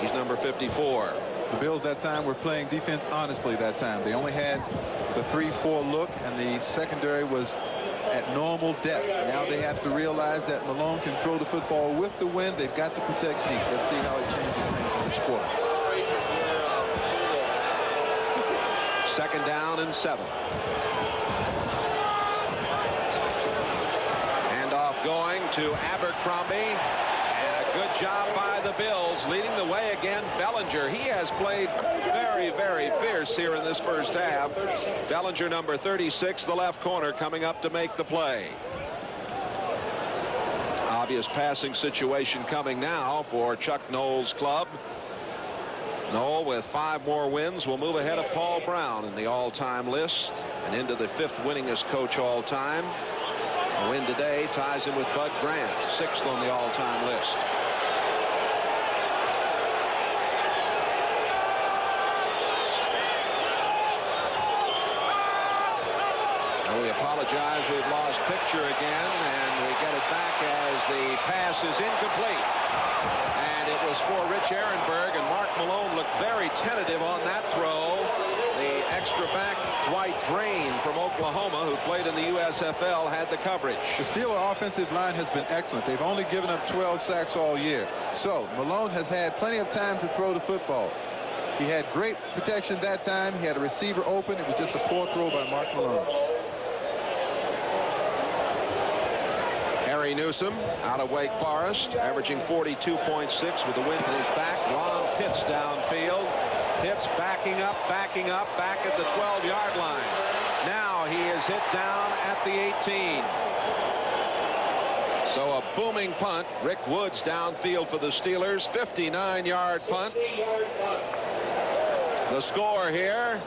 He's number 54. The Bills that time were playing defense honestly that time. They only had the 3-4 look, and the secondary was at normal depth. Now they have to realize that Malone can throw the football with the wind. They've got to protect deep. Let's see how it changes things in this quarter. 2nd down and 7. Handoff going to Abercrombie. And a good job by the Bills. Leading the way again, Bellinger. He has played very, very fierce here in this first half. Bellinger, number 36, the left corner, coming up to make the play. Obvious passing situation coming now for Chuck Noll's club. Noll, with 5 more wins, will move ahead of Paul Brown in the all-time list and into the 5th winningest coach all-time. A win today ties him with Bud Grant, 6th on the all-time list. And we apologize, we've lost picture again, and we get it back as the pass is incomplete. And it was for Rich Ehrenberg, and Mark Malone looked very tentative on that throw. The extra back, Dwight Drain from Oklahoma, who played in the USFL, had the coverage. The Steeler offensive line has been excellent. They've only given up 12 sacks all year. So Malone has had plenty of time to throw the football. He had great protection that time. He had a receiver open. It was just a poor throw by Mark Malone. Gary Newsom out of Wake Forest, averaging 42.6 with the wind at his back. Ron Pitts downfield. Pitts backing up, back at the 12-yard line. Now he is hit down at the 18. So a booming punt. Rick Woods downfield for the Steelers. 59-yard punt. The score here,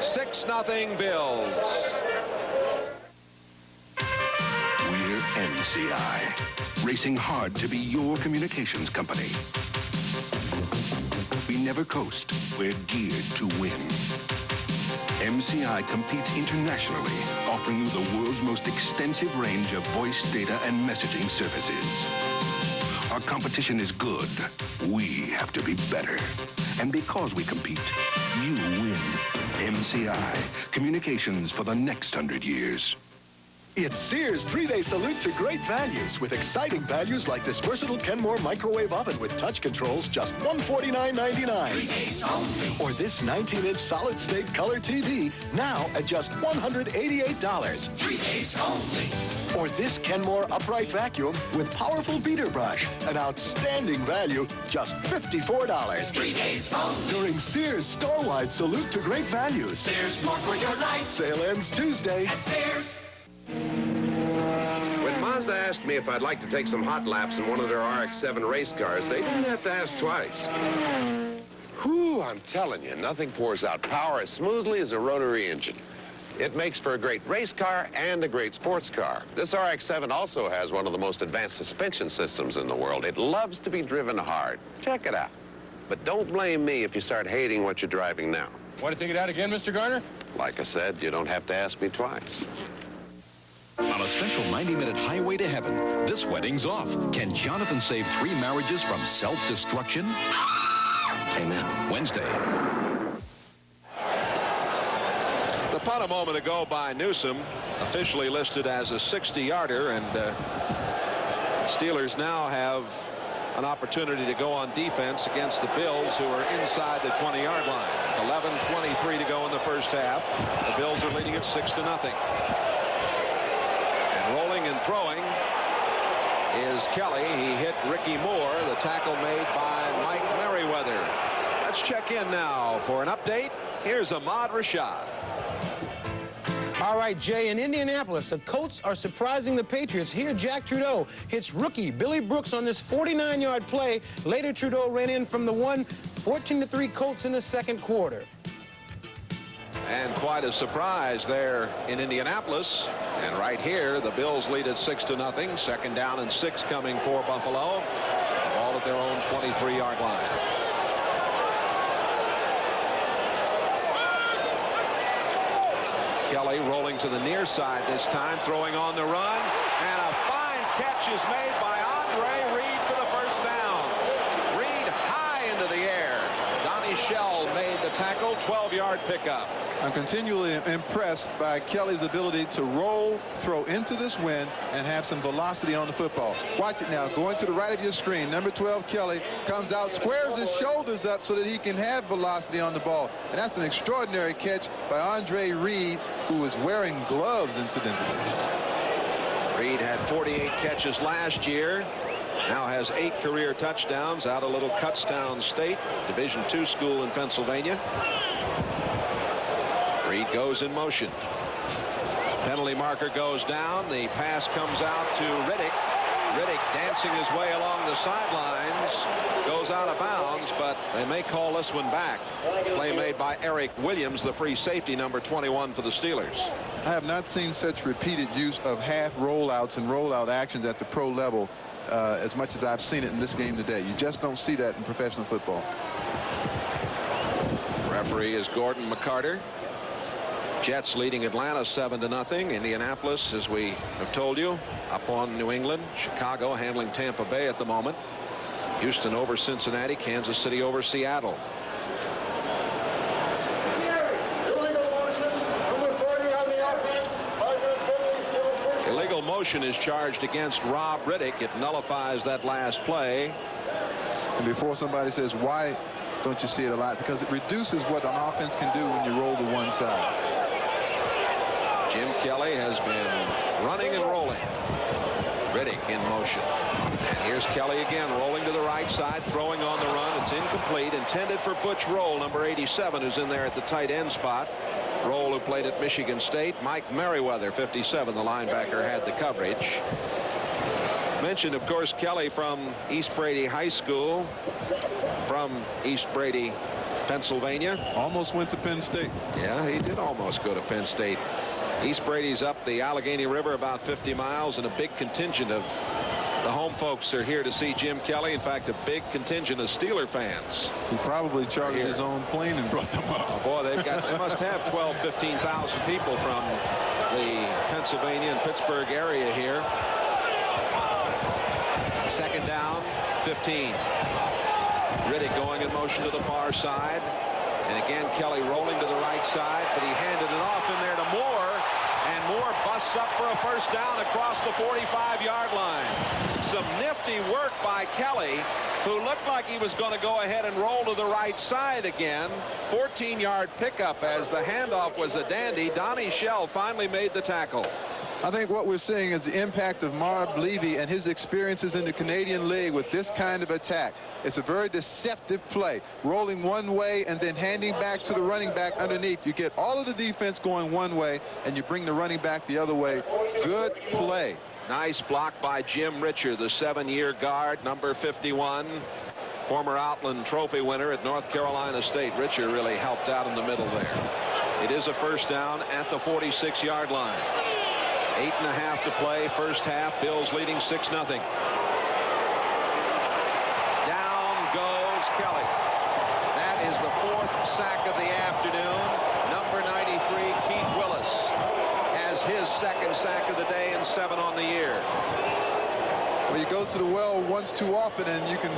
6-0 Bills. We're MCI, racing hard to be your communications company. We never coast. We're geared to win. MCI competes internationally, offering you the world's most extensive range of voice, data, and messaging services. Our competition is good. We have to be better. And because we compete, you win. MCI, communications for the next 100 years. It's Sears 3-day salute to great values with exciting values like this versatile Kenmore microwave oven with touch controls, just $149.99. 3 days only. Or this 19-inch solid-state color TV, now at just $188. 3 days only. Or this Kenmore upright vacuum with powerful beater brush, an outstanding value, just $54. 3 days only. During Sears store-wide salute to great values. Sears, more for your life. Sale ends Tuesday. At Sears. When Mazda asked me if I'd like to take some hot laps in one of their RX-7 race cars, they didn't have to ask twice. Whew, I'm telling you, nothing pours out power as smoothly as a rotary engine. It makes for a great race car and a great sports car. This RX-7 also has one of the most advanced suspension systems in the world. It loves to be driven hard. Check it out. But don't blame me if you start hating what you're driving now. Want to take it out again, Mr. Garner? Like I said, you don't have to ask me twice. On a special 90-minute highway to heaven, this wedding's off. Can Jonathan save 3 marriages from self-destruction? Amen. Wednesday. The punt a moment ago by Newsom, officially listed as a 60-yarder, and Steelers now have an opportunity to go on defense against the Bills, who are inside the 20-yard line. 11:23 to go in the first half. The Bills are leading it 6-0. Rolling and throwing is Kelly. He hit Ricky Moore. The tackle made by Mike Merriweather. Let's check in now for an update. Here's Ahmad Rashad. All right, Jay, in Indianapolis, the Colts are surprising the Patriots. Here, Jack Trudeau hits rookie Billy Brooks on this 49-yard play. Later, Trudeau ran in from the 14-3 Colts in the second quarter. And quite a surprise there in Indianapolis. And right here, the Bills lead at 6-0. 2nd down and 6 coming for Buffalo. The ball at their own 23-yard line. Kelly rolling to the near side this time, throwing on the run. And a fine catch is made by Andre Reed for the first down. Reed high into the air. Donnie Shell made the tackle, 12-yard pickup. I'm continually impressed by Kelly's ability to roll, throw into this wind, and have some velocity on the football. Watch it now. Going to the right of your screen. Number 12, Kelly, comes out, squares his shoulders up so that he can have velocity on the ball. And that's an extraordinary catch by Andre Reed, who is wearing gloves, incidentally. Reed had 48 catches last year. Now has 8 career touchdowns out of Little Kutztown State, Division II school in Pennsylvania. Reed goes in motion. Penalty marker goes down. The pass comes out to Riddick. Riddick dancing his way along the sidelines. Goes out of bounds, but they may call this one back. Play made by Eric Williams, the free safety, number 21 for the Steelers. I have not seen such repeated use of half rollouts and rollout actions at the pro level as much as I've seen it in this game today. You just don't see that in professional football. Referee is Gordon McCarter. Jets leading Atlanta 7-0. Indianapolis, as we have told you, up on New England. Chicago handling Tampa Bay at the moment. Houston over Cincinnati. Kansas City over Seattle. Illegal motion is charged against Rob Riddick. It nullifies that last play. And before somebody says, why don't you see it a lot? Because it reduces what an offense can do when you roll to one side. Jim Kelly has been running and rolling. Riddick in motion. And here's Kelly again, rolling to the right side, throwing on the run. It's incomplete. Intended for Butch Roll, number 87, who's in there at the tight end spot. Roll, who played at Michigan State. Mike Merriweather, 57, the linebacker, had the coverage. Mentioned, of course, Kelly from East Brady High School, from East Brady, Pennsylvania. Almost went to Penn State. Yeah, he did almost go to Penn State. East Brady's up the Allegheny River about 50 miles, and a big contingent of the home folks are here to see Jim Kelly. In fact, a big contingent of Steeler fans. He probably chartered his own plane and brought them up. Oh, boy, they must have 12, 15,000 people from the Pennsylvania and Pittsburgh area here. Second down, 15. Riddick going in motion to the far side. And again, Kelly rolling to the right side, but he handed it off in there to Moore. And Moore busts up for a first down across the 45-yard line. Some nifty work by Kelly, who looked like he was going to go ahead and roll to the right side again. 14-yard pickup as the handoff was a dandy. Donnie Shell finally made the tackle. I think what we're seeing is the impact of Marv Levy and his experiences in the Canadian League with this kind of attack. It's a very deceptive play, rolling one way and then handing back to the running back underneath. You get all of the defense going one way, and you bring the running back the other way. Good play. Nice block by Jim Richer, the 7-year guard, number 51. Former Outland Trophy winner at North Carolina State. Richer really helped out in the middle there. It is a first down at the 46-yard line. 8.5 to play, first half. Bills leading 6-0. Down goes Kelly. That is the 4th sack of the afternoon. Number 93, Keith Willis, has his 2nd sack of the day and 7 on the year. Well, you go to the well once too often, and you can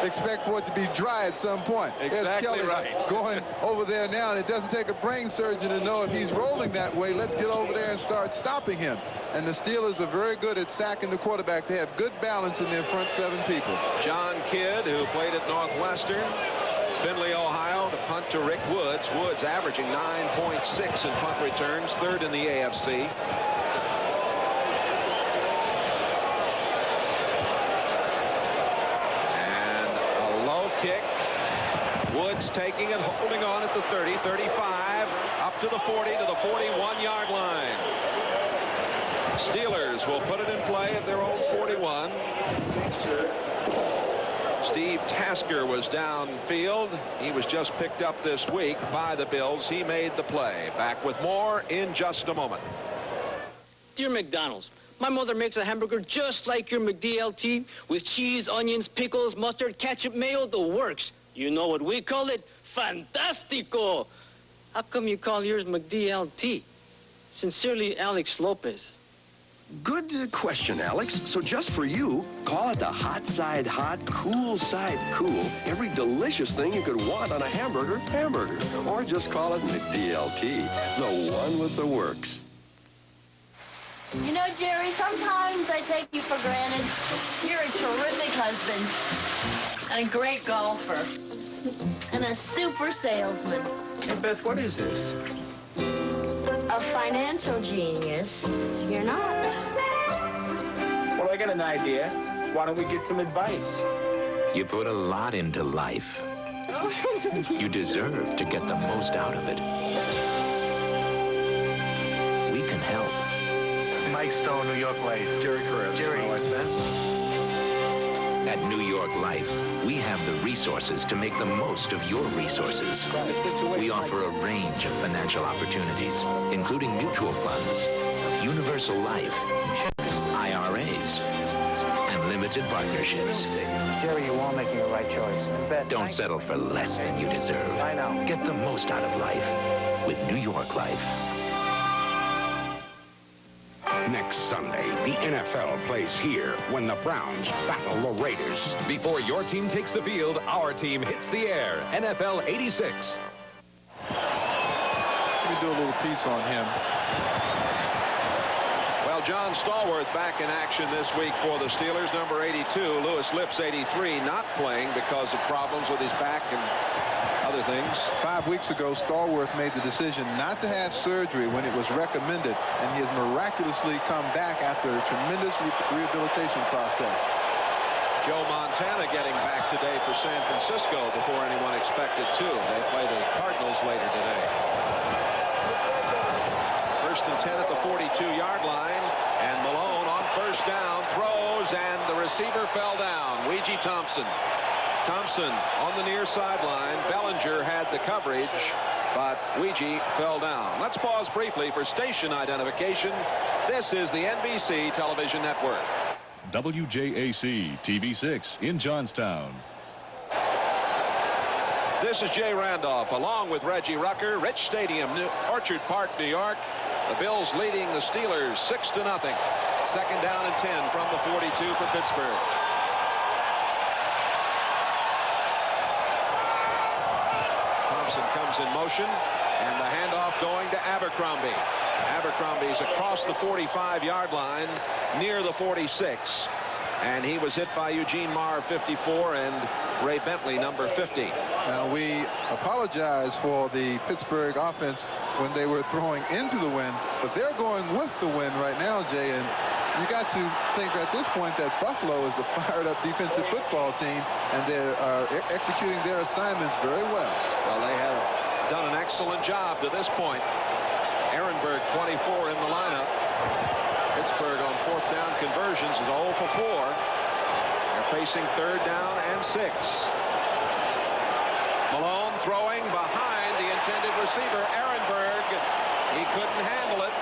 expect for it to be dry at some point. Exactly. There's Kelly right. going over there now, and it doesn't take a brain surgeon to know if he's rolling that way. Let's get over there and start stopping him. And the Steelers are very good at sacking the quarterback. They have good balance in their front 7 people. John Kidd, who played at Northwestern, Findlay, Ohio, to punt to Rick Woods. Woods averaging 9.6 in punt returns, 3rd in the AFC. Kick. Woods taking it, holding on at the 30, 35, up to the 40, to the 41-yard line. Steelers will put it in play at their own 41. Steve Tasker was downfield. He was just picked up this week by the Bills. He made the play. Back with more in just a moment. Dear McDonald's, my mother makes a hamburger just like your McDLT with cheese, onions, pickles, mustard, ketchup, mayo, the works. You know what we call it? Fantastico. How come you call yours McDLT? Sincerely, Alex Lopez. Good question, Alex. So just for you, call it the hot side hot, cool side cool. Every delicious thing you could want on a hamburger. Or just call it McDLT, the one with the works. You know, Jerry, sometimes I take you for granted. You're a terrific husband, and a great golfer, and a super salesman. Hey, Beth, what is this? A financial genius. You're not. Well, I got an idea. Why don't we get some advice? You put a lot into life. You deserve to get the most out of it. We can help. Mike Stone, New York Life. Jerry Carrera. Jerry. I like that. At New York Life, we have the resources to make the most of your resources. We offer a range of financial opportunities, including mutual funds, universal life, IRAs, and limited partnerships. Jerry, you are making the right choice. Don't settle for less than you deserve. I know. Get the most out of life with New York Life. Next Sunday, the NFL plays here when the Browns battle the Raiders. Before your team takes the field, our team hits the air. NFL 86. Let me do a little piece on him. Well, John Stallworth back in action this week for the Steelers. Number 82, Lewis Lips, 83, not playing because of problems with his back and other of things. 5 weeks ago, Stallworth made the decision not to have surgery when it was recommended, and he has miraculously come back after a tremendous rehabilitation process. Joe Montana getting back today for San Francisco before anyone expected to. They play the Cardinals later today. 1st and 10 at the 42-yard line, and Malone on 1st down throws, and the receiver fell down. Ouija Thompson. Thompson on the near sideline. Bellinger had the coverage, but Ouija fell down. Let's pause briefly for station identification. This is the NBC Television Network. WJAC TV6 in Johnstown. This is Jay Randolph along with Reggie Rucker. Rich Stadium, Orchard Park, New York. The Bills leading the Steelers 6-0. 2nd down and 10 from the 42 for Pittsburgh. Thompson comes in motion, and the handoff going to Abercrombie. Abercrombie's across the 45-yard line near the 46, and he was hit by Eugene Marr, 54, and Ray Bentley, number 50. Now, we apologize for the Pittsburgh offense when they were throwing into the wind, but they're going with the wind right now, Jay, and you got to think at this point that Buffalo is a fired-up defensive football team, and they're executing their assignments very well. Well, they have done an excellent job to this point. Ehrenberg, 24 in the lineup. Pittsburgh on 4th down conversions is 0 for 4. They're facing 3rd down and 6. Malone throwing behind the intended receiver, Ehrenberg. He couldn't handle it.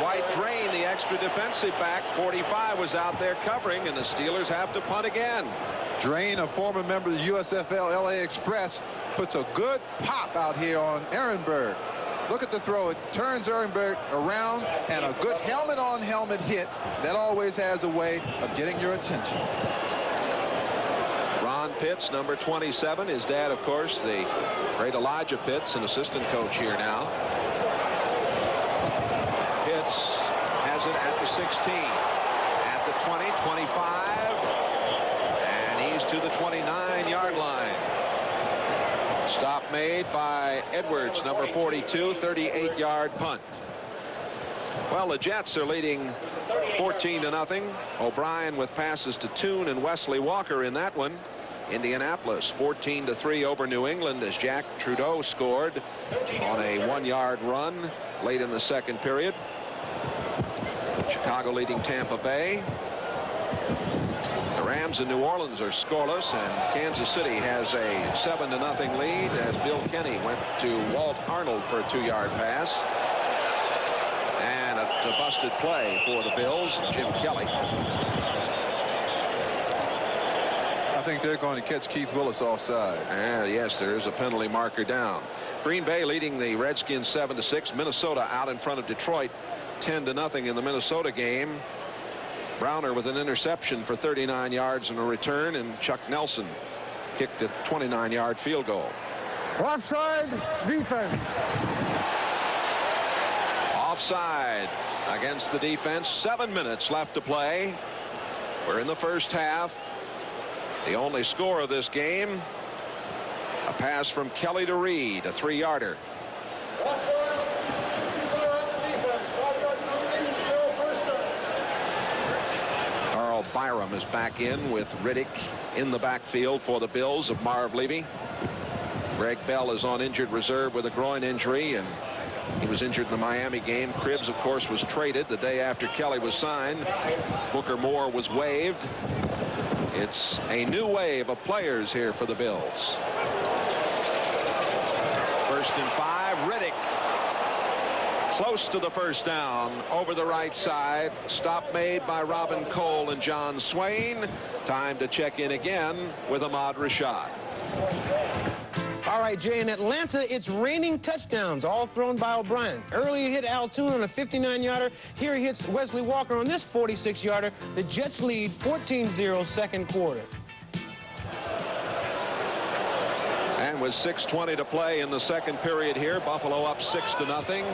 White Drain, the extra defensive back, 45, was out there covering, and the Steelers have to punt again. Drain, a former member of the USFL LA Express, puts a good pop out here on Ehrenberg. Look at the throw. It turns Ehrenberg around, and a good helmet-on-helmet hit. That always has a way of getting your attention. Ron Pitts, number 27. His dad, of course, the great Elijah Pitts, an assistant coach here now. Pitts has it at the 16, at the 20, 25, and he's to the 29-yard line. Stop made by Edwards, number 42, 38-yard punt. Well, the Jets are leading 14-0. O'Brien with passes to Toon and Wesley Walker in that one. Indianapolis 14-3 over New England as Jack Trudeau scored on a 1-yard run late in the 2nd period. Chicago leading Tampa Bay. The Rams in New Orleans are scoreless, and Kansas City has a 7-0 lead as Bill Kenny went to Walt Arnold for a 2-yard pass. And a busted play for the Bills, Jim Kelly. I think they're going to catch Keith Willis offside. Yes, there is a penalty marker down. Green Bay leading the Redskins 7-6. Minnesota out in front of Detroit 10-0 in the Minnesota game. Browner with an interception for 39 yards and a return, and Chuck Nelson kicked a 29-yard field goal. Offside defense. Offside against the defense. 7 minutes left to play. We're in the 1st half. The only score of this game, a pass from Kelly to Reed, a 3-yarder. Carl Byram is back in with Riddick in the backfield for the Bills of Marv Levy. Greg Bell is on injured reserve with a groin injury, and he was injured in the Miami game. Cribbs, of course, was traded the day after Kelly was signed. Booker Moore was waived. It's a new wave of players here for the Bills. 1st and 5. Riddick close to the 1st down over the right side. Stop made by Robin Cole and John Swain. Time to check in again with Ahmad Rashad. All right, Jay, in Atlanta, it's raining touchdowns, all thrown by O'Brien. Earlier hit Al Toon on a 59-yarder. Here he hits Wesley Walker on this 46-yarder. The Jets lead 14-0 2nd quarter. And with 6:20 to play in the 2nd period here, Buffalo up 6-0.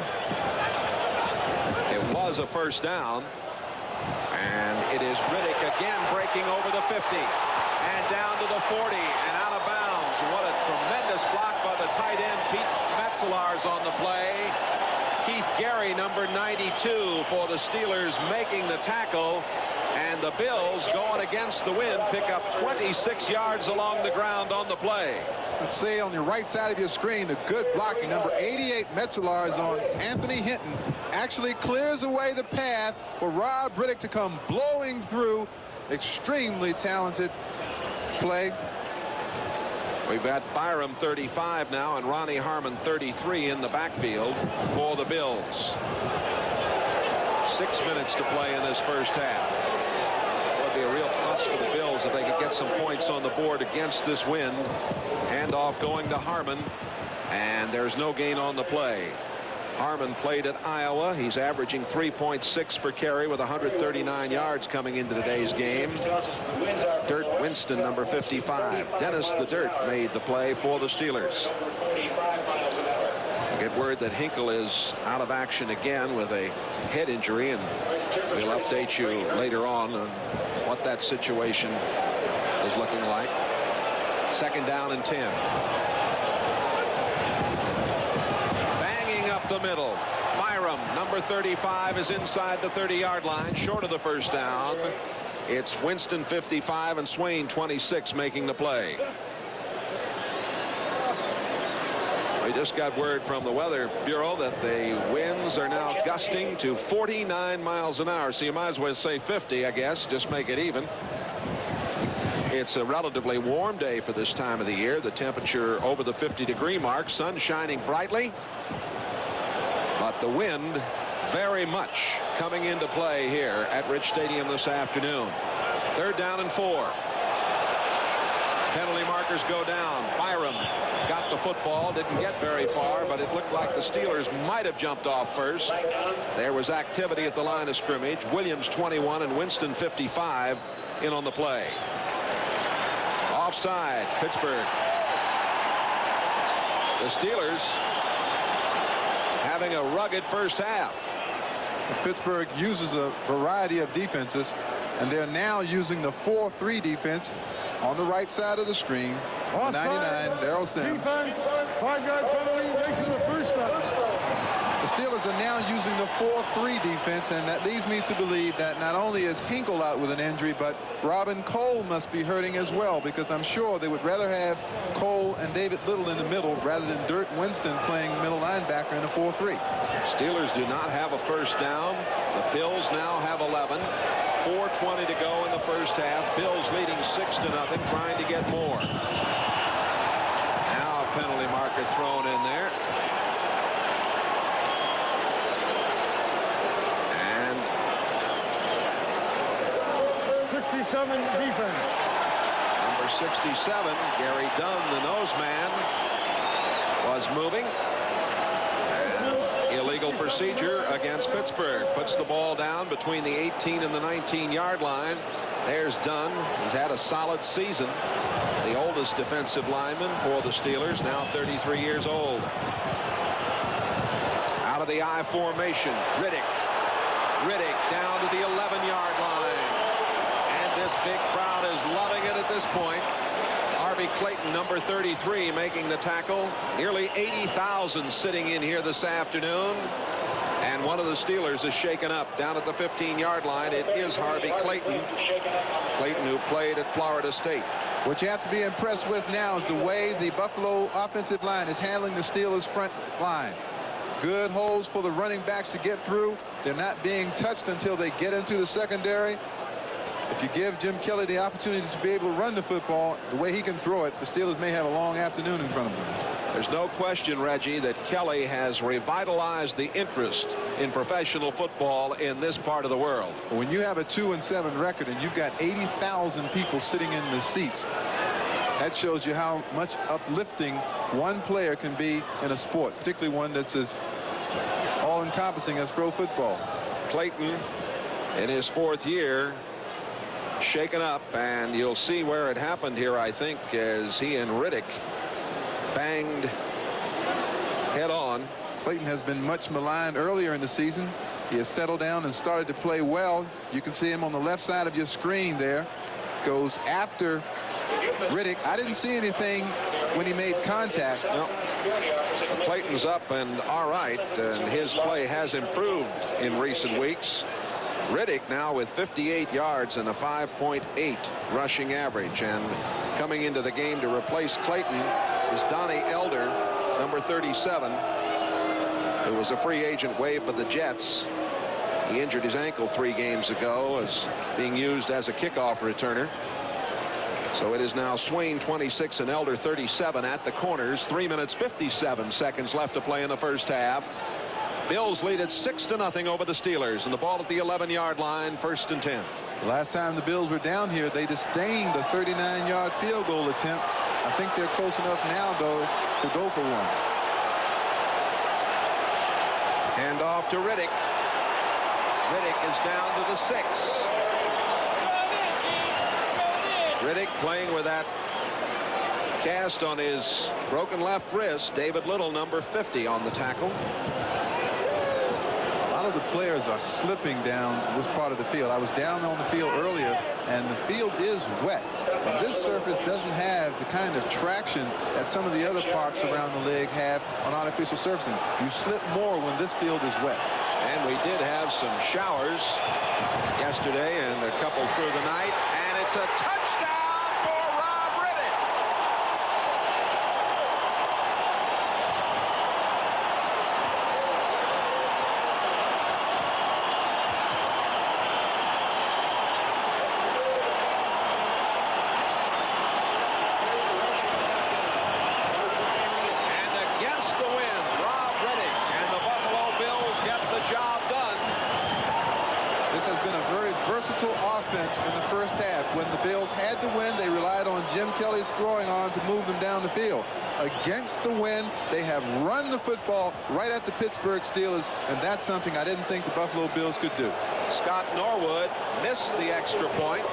It was a 1st down. And it is Riddick again breaking over the 50. And down to the 40 and out of bounds. What a tremendous Tremendous block by the tight end, Pete Metzelar's on the play. Keith Gary, number 92, for the Steelers, making the tackle. And the Bills, going against the wind, pick up 26 yards along the ground on the play. Let's see on your right side of your screen, the good blocking. Number 88, Metzelar, is on Anthony Hinton. Actually clears away the path for Rob Riddick to come blowing through. Extremely talented play. We've got Byram 35 now and Ronnie Harmon 33 in the backfield for the Bills. 6 minutes to play in this first half. It would be a real plus for the Bills if they could get some points on the board against this wind. Handoff going to Harmon, and there's no gain on the play. Harmon played at Iowa. He's averaging 3.6 per carry with 139 yards coming into today's game. Dirt Winston, number 55. Dennis the Dirt made the play for the Steelers. I get word that Hinkle is out of action again with a head injury, and we'll update you later on what that situation is looking like. 2nd down and 10. Banging up the middle. Byram, number 35, is inside the 30-yard line, short of the first down. It's Winston 55 and Swain 26 making the play. We just got word from the Weather Bureau that the winds are now gusting to 49 miles an hour. So you might as well say 50, I guess, just make it even. It's a relatively warm day for this time of the year. The temperature over the 50-degree mark. Sun shining brightly. But the wind very much coming into play here at Rich Stadium this afternoon. 3rd down and 4. Penalty markers go down. Byram got the football, didn't get very far, but it looked like the Steelers might have jumped off first. There was activity at the line of scrimmage. Williams 21 and Winston 55 in on the play. Offside, Pittsburgh. The Steelers having a rugged first half. Pittsburgh uses a variety of defenses, and they're now using the 4-3 defense on the right side of the screen. 99, Darrell Sims. Defense, 5-yard penalty, makes it a first down. The Steelers are now using the 4-3 defense, and that leads me to believe that not only is Hinkle out with an injury, but Robin Cole must be hurting as well, because I'm sure they would rather have Cole and David Little in the middle rather than Dirt Winston playing middle linebacker in a 4-3. Steelers do not have a first down. The Bills now have 11. 4:20 to go in the first half. Bills leading 6-0, trying to get more. Now a penalty marker thrown in there. And 67 defense. Number 67, Gary Dunn, the nose man, was moving. Illegal procedure against Pittsburgh. Puts the ball down between the 18 and the 19-yard line. There's Dunn. He's had a solid season. The oldest defensive lineman for the Steelers, now 33 years old. Out of the I formation, Riddick. Riddick down to the 11-yard line. And this big crowd is loving it at this point. Harvey Clayton, number 33, making the tackle. Nearly 80,000 sitting in here this afternoon. And one of the Steelers is shaken up down at the 15-yard line. It is Harvey Clayton. Clayton, who played at Florida State. What you have to be impressed with now is the way the Buffalo offensive line is handling the Steelers' front line. Good holes for the running backs to get through. They're not being touched until they get into the secondary. If you give Jim Kelly the opportunity to be able to run the football the way he can throw it, the Steelers may have a long afternoon in front of them. There's no question, Reggie, that Kelly has revitalized the interest in professional football in this part of the world. When you have a 2-7 record and you've got 80,000 people sitting in the seats, that shows you how much uplifting one player can be in a sport, particularly one that's as all-encompassing as pro football. Clayton, in his 4th year, shaken up, and you'll see where it happened here, I think, as he and Riddick banged head on. Clayton has been much maligned earlier in the season. He has settled down and started to play well. You can see him on the left side of your screen there. Goes after Riddick. I didn't see anything when he made contact. No. Clayton's up and all right, and his play has improved in recent weeks. Riddick now with 58 yards and a 5.8 rushing average, and coming into the game to replace Clayton is Donnie Elder, number 37, who was a free agent waived by the Jets. He injured his ankle 3 games ago, as being used as a kickoff returner. So it is now Swain 26 and Elder 37 at the corners. 3 minutes 57 seconds left to play in the first half. Bills lead it 6-0 over the Steelers, and the ball at the 11-yard line, 1st and 10. The last time the Bills were down here, they disdained a 39-yard field goal attempt. I think they're close enough now, though, to go for one. Hand off to Riddick. Riddick is down to the 6. Riddick playing with that cast on his broken left wrist. David Little, number 50, on the tackle. A lot of the players are slipping down this part of the field. I was down on the field earlier, and the field is wet. And this surface doesn't have the kind of traction that some of the other parks around the league have on artificial surfacing. You slip more when this field is wet. And we did have some showers yesterday and a couple through the night, and it's a touchdown for Rob Riddick. And against the wind, Rob Riddick and the Buffalo Bills get the job done. This has been a very versatile offense in the first half. When the Bills had to win, they relied on Jim Kelly's throwing arm to move them down the field. Against the wind, they have run the football right at the Pittsburgh Steelers, and that's something I didn't think the Buffalo Bills could do. Scott Norwood missed the extra point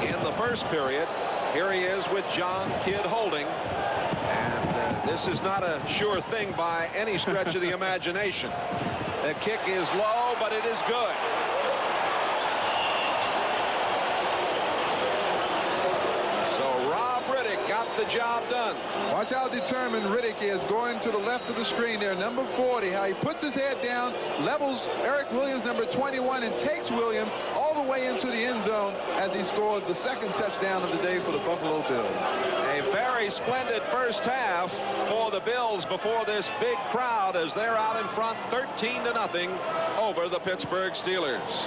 in the first period. Here he is with John Kidd holding. And this is not a sure thing by any stretch of the imagination. The kick is low, but it is good. So Rob Riddick got the job done. Watch how determined Riddick is going to the left of the screen there. Number 40, how he puts his head down, levels Eric Williams, number 21, and takes Williams all the way into the end zone as he scores the 2nd touchdown of the day for the Buffalo Bills. A very splendid first half for the Bills before this big crowd as they're out in front 13-0 over the Pittsburgh Steelers.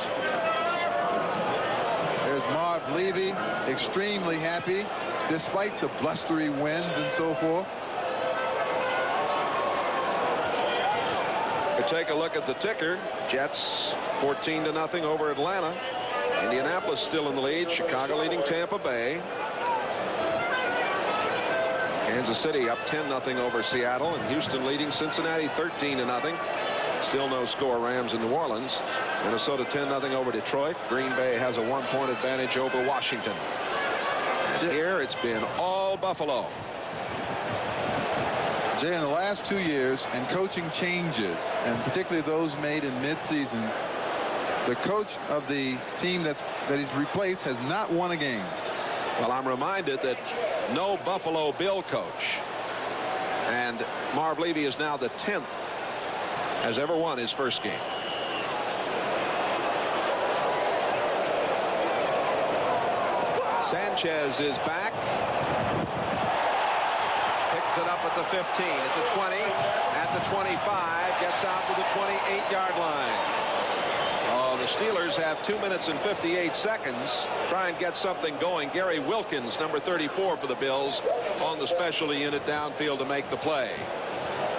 There's Marv Levy, extremely happy despite the blustery winds and so forth. We take a look at the ticker. Jets 14-0 over Atlanta. Indianapolis still in the lead. Chicago leading Tampa Bay. Kansas City up 10-0 over Seattle, and Houston leading Cincinnati 13-0. Still no score Rams in New Orleans. Minnesota 10-0 over Detroit. Green Bay has a 1-point advantage over Washington. And here it's been all Buffalo. Jay, in the last 2 years, and coaching changes, and particularly those made in mid-season, the coach of the team that he's replaced has not won a game. Well, I'm reminded that no Buffalo Bill coach, and Marv Levy is now the 10th, has ever won his first game. Sanchez is back. Picks it up at the 15, at the 20, at the 25, gets out to the 28-yard line. Oh, the Steelers have 2 minutes and 58 seconds. Try and get something going. Gary Wilkins, number 34 for the Bills, on the specialty unit downfield to make the play.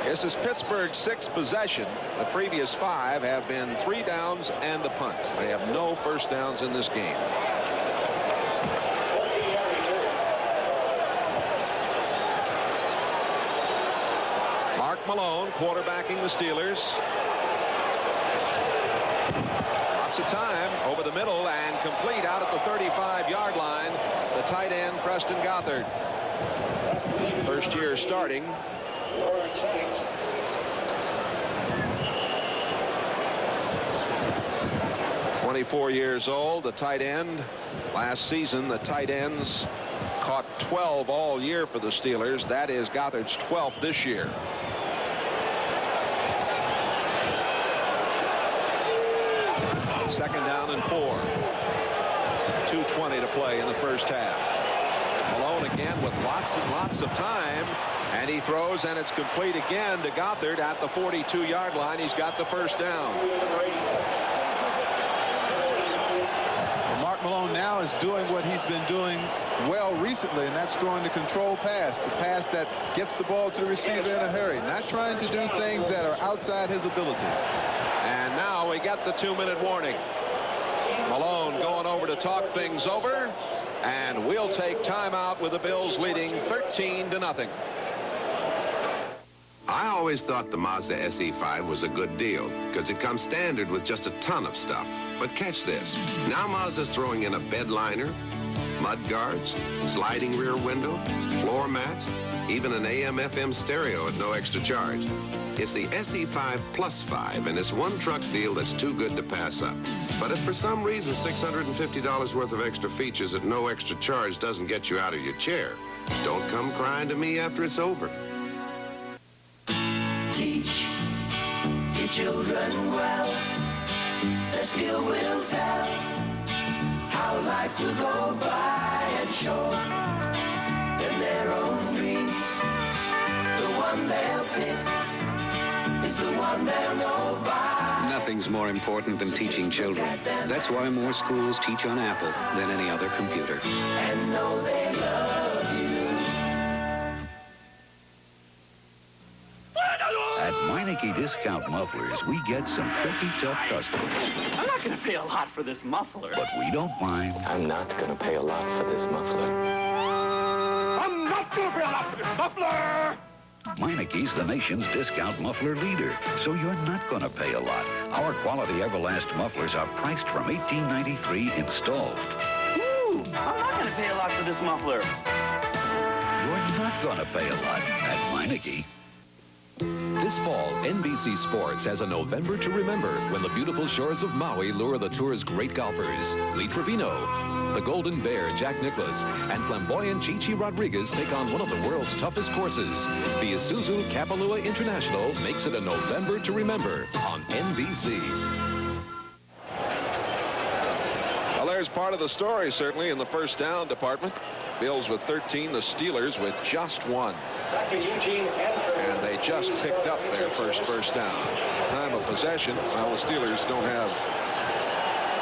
This is Pittsburgh's 6th possession. The previous 5 have been 3 downs and a punt. They have no first downs in this game. Mark Malone quarterbacking the Steelers. Lots of time over the middle and complete out at the 35-yard line. The tight end, Preston Gothard. First year starting. "24 years old, the tight end Last season, the tight ends caught 12 all year for the Steelers. That is Gothard's 12th this year. Second down and 4. 2:20 to play in the first half. Malone again with lots and lots of time, and he throws, and it's complete again to Gothard at the 42-yard line. He's got the first down. Mark Malone now is doing what he's been doing well recently, and that's throwing the control pass, the pass that gets the ball to the receiver in a hurry, not trying to do things that are outside his ability. And now we get the 2-minute warning. Malone going over to talk things over, and we'll take timeout with the Bills leading 13-0. I always thought the Mazda SE5 was a good deal because it comes standard with just a ton of stuff. But catch this. Now Mazda's throwing in a bed liner, mud guards, sliding rear window, floor mats, even an AM/FM stereo at no extra charge. It's the SE5 Plus 5, and it's one truck deal that's too good to pass up. But if for some reason $650 worth of extra features at no extra charge doesn't get you out of your chair, don't come crying to me after it's over. Teach your children well. Their skill will tell how life will go by and show them their own dreams. The one they'll pick is the one they'll know by. Nothing's more important than teaching children. That's why more schools teach on Apple than any other computer. And know they love you. At Meineke Discount Mufflers, we get some pretty tough customers. I'm not going to pay a lot for this muffler. But we don't mind. I'm not going to pay a lot for this muffler. I'm not going to pay a lot for this muffler! Meineke's the nation's discount muffler leader, so you're not going to pay a lot. Our quality Everlast mufflers are priced from $18.93 installed. Ooh, I'm not going to pay a lot for this muffler. You're not going to pay a lot at Meineke. This fall, NBC Sports has a November to remember when the beautiful shores of Maui lure the tour's great golfers. Lee Trevino, the Golden Bear, Jack Nicklaus, and flamboyant Chi-Chi Rodriguez take on one of the world's toughest courses. The Isuzu Kapalua International makes it a November to remember on NBC. Well, there's part of the story, certainly, in the first down department. Bills with 13, the Steelers with just 1. And they just picked up their first down. Time of possession, well, the Steelers don't have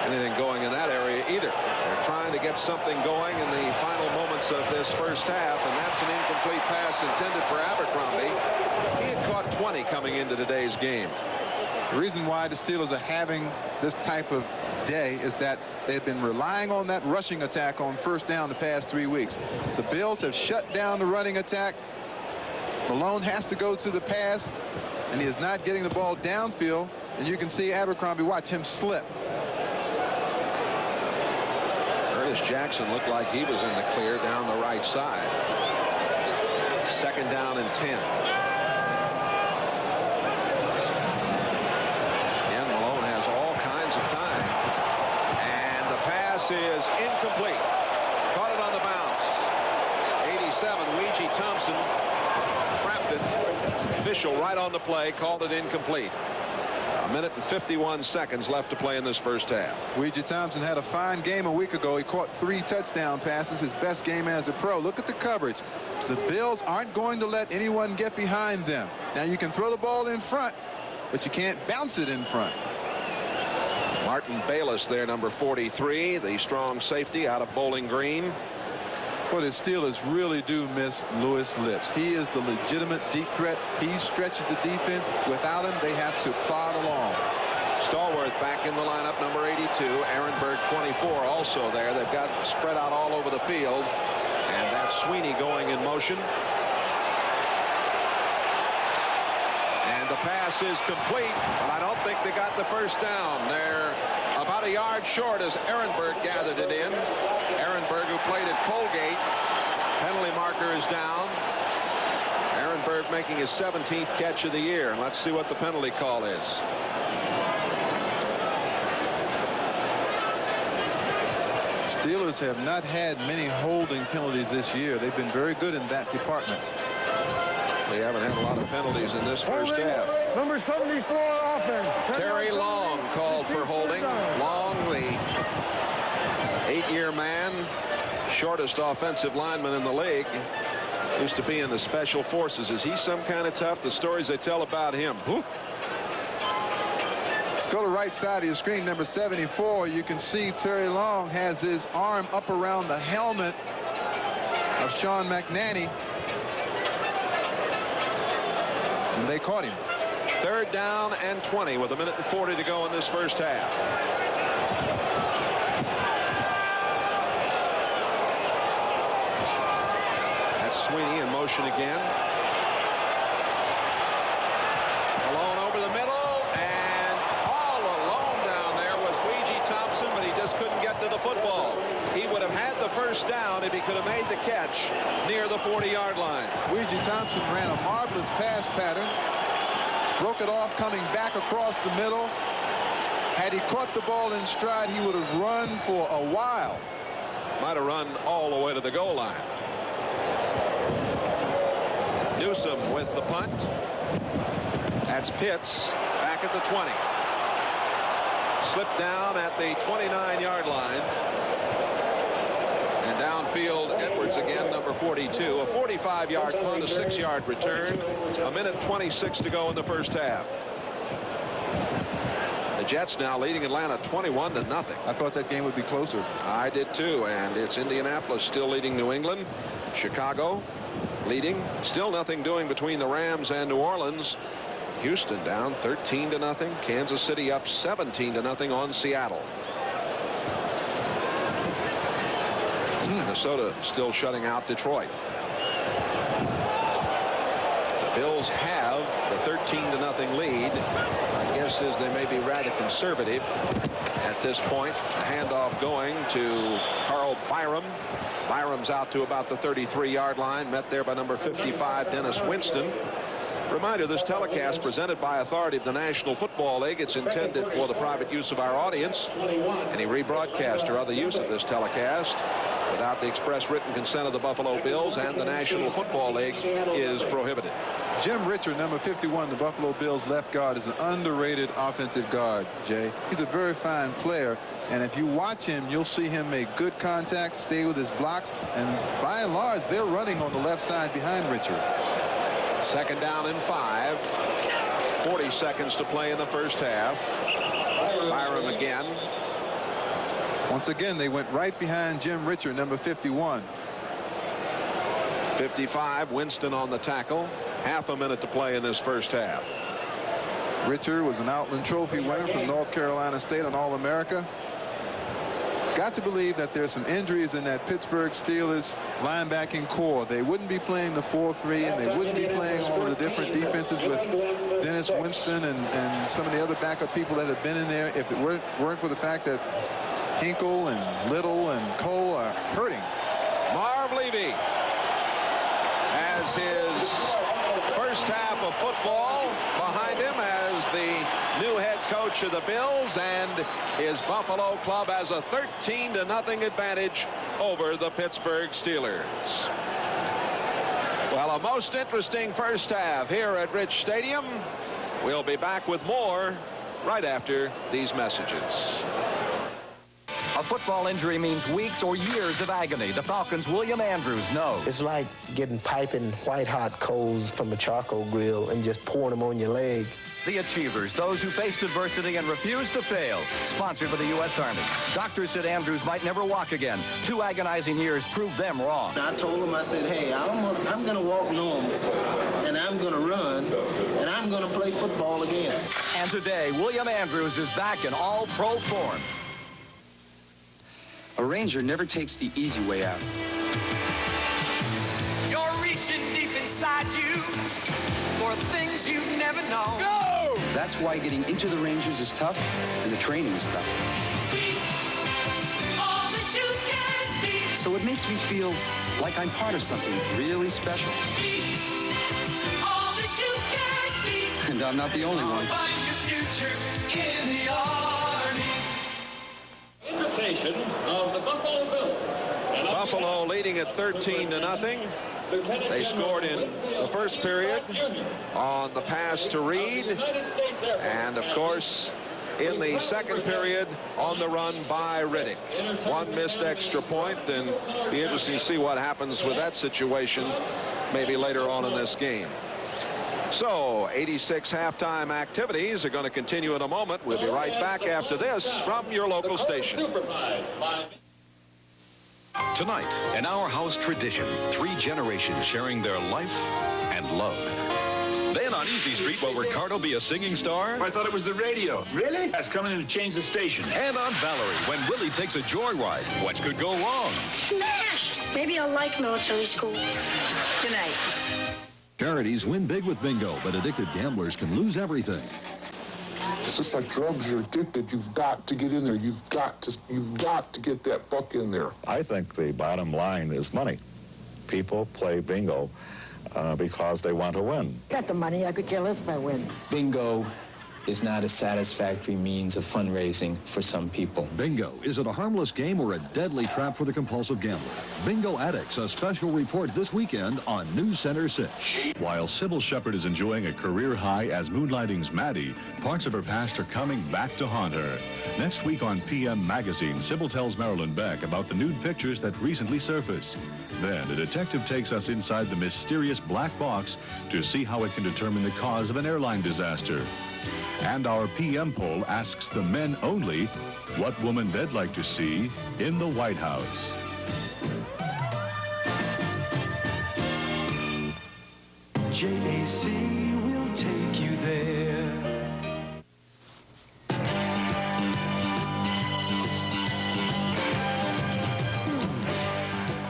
anything going in that area either. They're trying to get something going in the final moments of this first half, and that's an incomplete pass intended for Abercrombie. He had caught 20 coming into today's game. The reason why the Steelers are having this type of day is that they've been relying on that rushing attack on first down the past 3 weeks. The Bills have shut down the running attack. Malone has to go to the pass, and he is not getting the ball downfield. And you can see Abercrombie, watch him slip. Curtis Jackson looked like he was in the clear down the right side. Second down and 10. Again, Malone has all kinds of time. And the pass is incomplete. Caught it on the bounce. 87, Ouija Thompson trapped it. Official right on the play called it incomplete. A minute and 51 seconds left to play in this first half. Ouija Thompson had a fine game a week ago. He caught 3 touchdown passes, his best game as a pro. Look at the coverage. The Bills aren't going to let anyone get behind them. Now, you can throw the ball in front, but you can't bounce it in front. Martin Bayless there, number 43, the strong safety out of Bowling Green. Well, the Steelers really do miss Lewis Lips. He is the legitimate deep threat. He stretches the defense. Without him, they have to plod along. Stallworth back in the lineup, number 82. Ehrenberg, 24, also there. They've got spread out all over the field. And that's Sweeney going in motion. And the pass is complete, but I don't think they got the first down. They're about a yard short as Ehrenberg gathered it in. Ehrenberg, who played at Colgate. Penalty marker is down. Ehrenberg making his 17th catch of the year. And let's see what the penalty call is. Steelers have not had many holding penalties this year. They've been very good in that department. We haven't had a lot of penalties in this first half. Number 74 offense. Terry Long called for holding. Long, the 8-year man, shortest offensive lineman in the league, used to be in the special forces. Is he some kind of tough? The stories they tell about him. Let's go to right side of your screen, number 74. You can see Terry Long has his arm up around the helmet of Sean McNanny. And they caught him. 3rd down and 20 with 1:40 to go in this first half. That's Sweeney in motion again. Alone over the middle, and all alone down there was Ouija Thompson, but he just couldn't get to the football. He would have had the first down if he could have made the catch near the 40-yard line. Ouija Thompson ran a marvelous pass pattern. Broke it off coming back across the middle. Had he caught the ball in stride, he would have run for a while. Might have run all the way to the goal line. Newsom with the punt. That's Pitts back at the 20. Slipped down at the 29-yard line. And downfield, Edwards again, number 42. A 45-yard punt, a 6-yard return. 1:26 to go in the first half. The Jets now leading Atlanta 21-0. I thought that game would be closer. I did too, and it's Indianapolis still leading New England. Chicago leading. Still nothing doing between the Rams and New Orleans. Houston down 13-0. Kansas City up 17-0 on Seattle. Minnesota still shutting out Detroit. The Bills have the 13-0 lead. My guess is they may be rather conservative at this point. The handoff going to Carl Byram. Byram's out to about the 33-yard line, met there by number 55, Dennis Winston. Reminder, this telecast presented by authority of the National Football League. It's intended for the private use of our audience. Any rebroadcast or other use of this telecast without the express written consent of the Buffalo Bills and the National Football League is prohibited. Jim Richard, number 51, the Buffalo Bills left guard, is an underrated offensive guard, Jay. He's a very fine player, and if you watch him, you'll see him make good contact, stay with his blocks, and by and large, they're running on the left side behind Richard. 2nd down and 5. 40 seconds to play in the first half. Byram again. Once again, they went right behind Jim Richard, number 51. 55, Winston on the tackle. Half a minute to play in this first half. Richard was an Outland Trophy winner from North Carolina State, an All-America. Got to believe that there's some injuries in that Pittsburgh Steelers linebacking core. They wouldn't be playing the 4-3, and they wouldn't be playing all of the different defenses with Dennis Winston and some of the other backup people that have been in there if it weren't for the fact that Hinkle and Little and Cole are hurting. Marv Levy has his first half of football behind him as the new head coach of the Bills, and his Buffalo club has a 13-0 advantage over the Pittsburgh Steelers. Well, a most interesting first half here at Rich Stadium. We'll be back with more right after these messages. A football injury means weeks or years of agony. The Falcons' William Andrews knows. It's like getting piping white-hot coals from a charcoal grill and just pouring them on your leg. The Achievers, those who faced adversity and refused to fail. Sponsored by the U.S. Army. Doctors said Andrews might never walk again. 2 agonizing years proved them wrong. I told him, I said, hey, I'm going to walk normal, and I'm going to run, and I'm going to play football again. And today, William Andrews is back in all-pro form. A Ranger never takes the easy way out. You're reaching deep inside you for things you never know. Go! That's why getting into the Rangers is tough, and the training is tough. Be all that you can be. So it makes me feel like I'm part of something really special. Be all that you can be. And I'm not the only one. Find your future in the Army. Invitation of the Buffalo Bills. Buffalo leading at 13-0. They scored in the first period on the pass to Reed, and of course in the second period on the run by Riddick. One missed extra point, and be interesting to see what happens with that situation maybe later on in this game. So 86 halftime activities are going to continue in a moment. We'll be right back after this from your local station. Tonight, in our house tradition, 3 generations sharing their life and love. Then on Easy Street, will Ricardo be a singing star? I thought it was the radio. Really? That's coming in to change the station. And on Valerie, when Willie takes a joyride, what could go wrong? Smashed! Maybe I'll like military school. Tonight. Charities win big with bingo, but addicted gamblers can lose everything. It's just like drugs. You're addicted. You've got to get in there. You've got to get that buck in there. I think the bottom line is money. People play bingo because they want to win. Got the money. I could care less if I win. Bingo is not a satisfactory means of fundraising for some people. Bingo. Is it a harmless game or a deadly trap for the compulsive gambler? Bingo Addicts, a special report this weekend on News Center 6. While Sybil Shepherd is enjoying a career high as Moonlighting's Maddie, parts of her past are coming back to haunt her. Next week on PM Magazine, Sybil tells Marilyn Beck about the nude pictures that recently surfaced. Then a detective takes us inside the mysterious black box to see how it can determine the cause of an airline disaster. And our PM poll asks the men only what woman they'd like to see in the White House. JAC will take you there.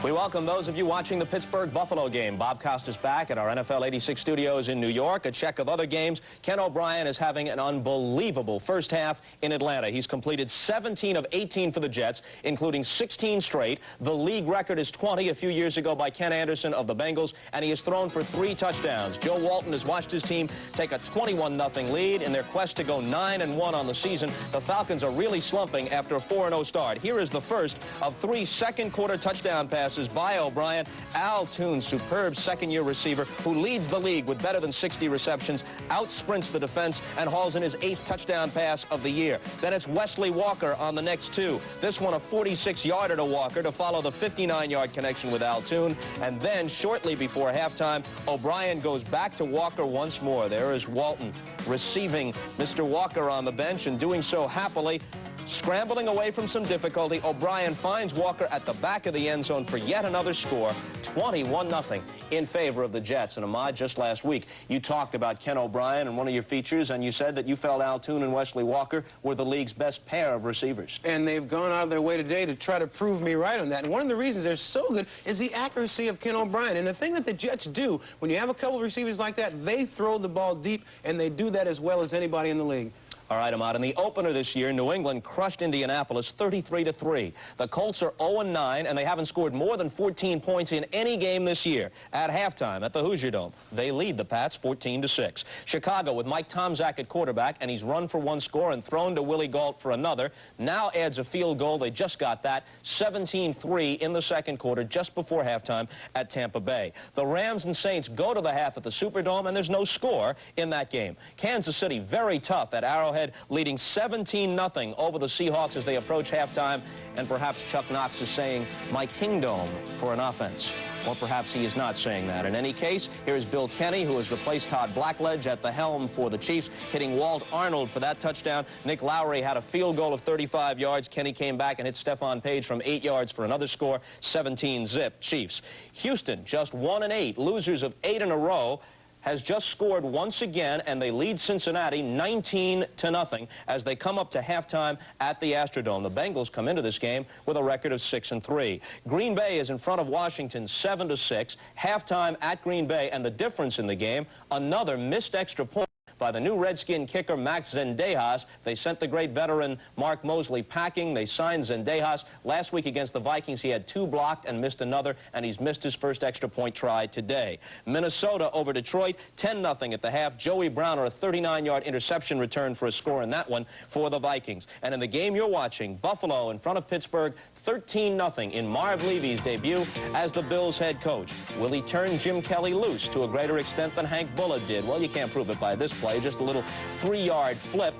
We welcome those of you watching the Pittsburgh-Buffalo game. Bob Costas back at our NFL 86 studios in New York. A check of other games. Ken O'Brien is having an unbelievable first half in Atlanta. He's completed 17 of 18 for the Jets, including 16 straight. The league record is 20 a few years ago by Ken Anderson of the Bengals, and he has thrown for 3 touchdowns. Joe Walton has watched his team take a 21-0 lead in their quest to go 9-1 on the season. The Falcons are really slumping after a 4-0 start. Here is the first of 3 second-quarter touchdown passes by O'Brien. Al Toon, superb second-year receiver who leads the league with better than 60 receptions, outsprints the defense, and hauls in his 8th touchdown pass of the year. Then it's Wesley Walker on the next 2. This one a 46-yarder to Walker to follow the 59-yard connection with Al Toon. And then shortly before halftime, O'Brien goes back to Walker once more. There is Walton receiving Mr. Walker on the bench and doing so happily. Scrambling away from some difficulty, O'Brien finds Walker at the back of the end zone for yet another score, 21-0 in favor of the Jets. And Ahmad, just last week, you talked about Ken O'Brien in one of your features, and you said that you felt Al Toon and Wesley Walker were the league's best pair of receivers. And they've gone out of their way today to try to prove me right on that. And one of the reasons they're so good is the accuracy of Ken O'Brien. And the thing that the Jets do, when you have a couple of receivers like that, they throw the ball deep, and they do that as well as anybody in the league. All right, Ahmad, in the opener this year, New England crushed Indianapolis 33-3. The Colts are 0-9, and they haven't scored more than 14 points in any game this year. At halftime at the Hoosier Dome, they lead the Pats 14-6. Chicago with Mike Tomczak at quarterback, and he's run for 1 score and thrown to Willie Gault for another. Now adds a field goal. They just got that. 17-3 in the second quarter, just before halftime at Tampa Bay. The Rams and Saints go to the half at the Superdome, and there's no score in that game. Kansas City very tough at Arrowhead, leading 17-0 over the Seahawks as they approach halftime. And perhaps Chuck Knox is saying, my kingdom for an offense. Or perhaps he is not saying that. In any case, here's Bill Kenny, who has replaced Todd Blackledge at the helm for the Chiefs, hitting Walt Arnold for that touchdown. Nick Lowry had a field goal of 35 yards. Kenny came back and hit Stephon Page from 8 yards for another score. 17-zip Chiefs. Houston, just 1-8, losers of 8 in a row, has just scored once again, and they lead Cincinnati 19-0 as they come up to halftime at the Astrodome. The Bengals come into this game with a record of 6-3. Green Bay is in front of Washington 7-6. Halftime at Green Bay, and the difference in the game, another missed extra point by the new Redskin kicker Max Zendejas. They sent the great veteran Mark Mosley packing. They signed Zendejas. Last week against the Vikings, he had 2 blocked and missed another, and he's missed his first extra point try today. Minnesota over Detroit, 10-0 at the half. Joey Browner, a 39-yard interception return for a score in that one for the Vikings. And in the game you're watching, Buffalo in front of Pittsburgh, 13-0 in Marv Levy's debut as the Bills head coach. Will he turn Jim Kelly loose to a greater extent than Hank Bullitt did? Well, you can't prove it by this play. Just a little 3-yard flip.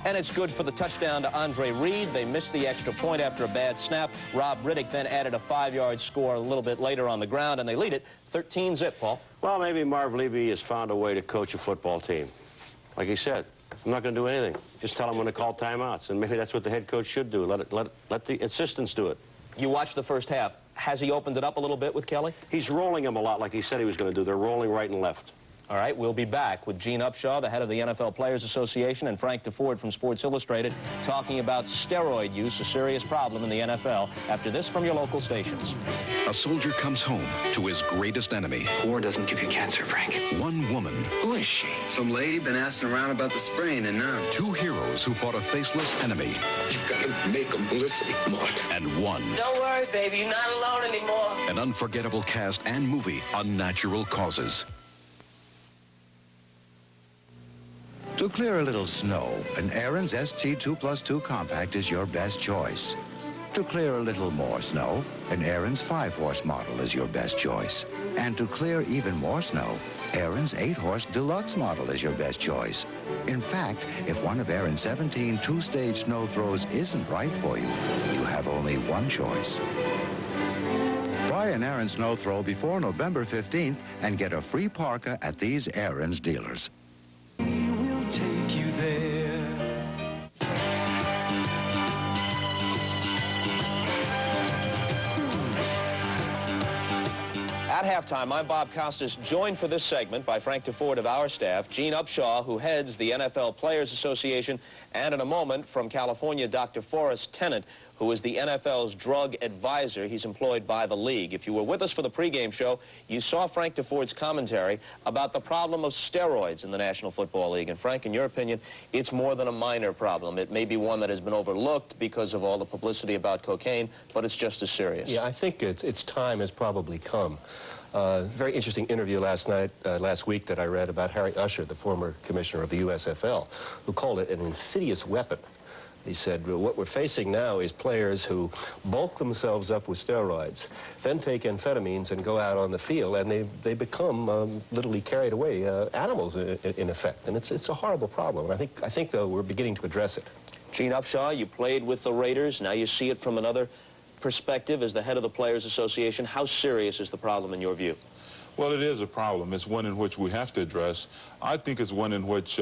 And it's good for the touchdown to Andre Reed. They missed the extra point after a bad snap. Rob Riddick then added a 5-yard score a little bit later on the ground, and they lead it 13-0, Paul. Well, maybe Marv Levy has found a way to coach a football team. Like he said, I'm not going to do anything. Just tell them when to call timeouts. And maybe that's what the head coach should do. Let the assistants do it. You watched the first half. Has he opened it up a little bit with Kelly? He's rolling them a lot like he said he was going to do. They're rolling right and left. All right, we'll be back with Gene Upshaw, the head of the NFL Players Association, and Frank DeFord from Sports Illustrated, talking about steroid use, a serious problem in the NFL, after this from your local stations. A soldier comes home to his greatest enemy. War doesn't give you cancer, Frank. One woman. Who is she? Some lady been asking around about the sprain and now. 2 heroes who fought a faceless enemy. You've got to make them listen, Mark. And one. Don't worry, baby. You're not alone anymore. An unforgettable cast and movie, Unnatural Causes. To clear a little snow, an Aaron's ST2+2 Compact is your best choice. To clear a little more snow, an Aaron's 5-horse model is your best choice. And to clear even more snow, Aaron's 8-horse Deluxe model is your best choice. In fact, if one of Aaron's 17 2-stage snow throws isn't right for you, you have only one choice. Buy an Aaron snow throw before November 15th and get a free parka at these Aaron's dealers. Take you there. At halftime, I'm Bob Costas, joined for this segment by Frank DeFord of our staff, Gene Upshaw, who heads the NFL Players Association, and in a moment from California, Dr. Forrest Tennant, who is the NFL's drug advisor. He's employed by the league. If you were with us for the pregame show, you saw Frank DeFord's commentary about the problem of steroids in the National Football League. And Frank, in your opinion, it's more than a minor problem. It may be one that has been overlooked because of all the publicity about cocaine, but it's just as serious. Yeah, I think its time has probably come. Very interesting interview last week that I read about Harry Usher, the former commissioner of the USFL, who called it an insidious weapon. He said, well, what we're facing now is players who bulk themselves up with steroids, then take amphetamines and go out on the field, and they become literally carried away, animals in effect. And it's a horrible problem. And I think, though, we're beginning to address it. Gene Upshaw, you played with the Raiders. Now you see it from another perspective as the head of the Players Association. How serious is the problem in your view? Well, it is a problem. It's one in which we have to address. I think it's one in which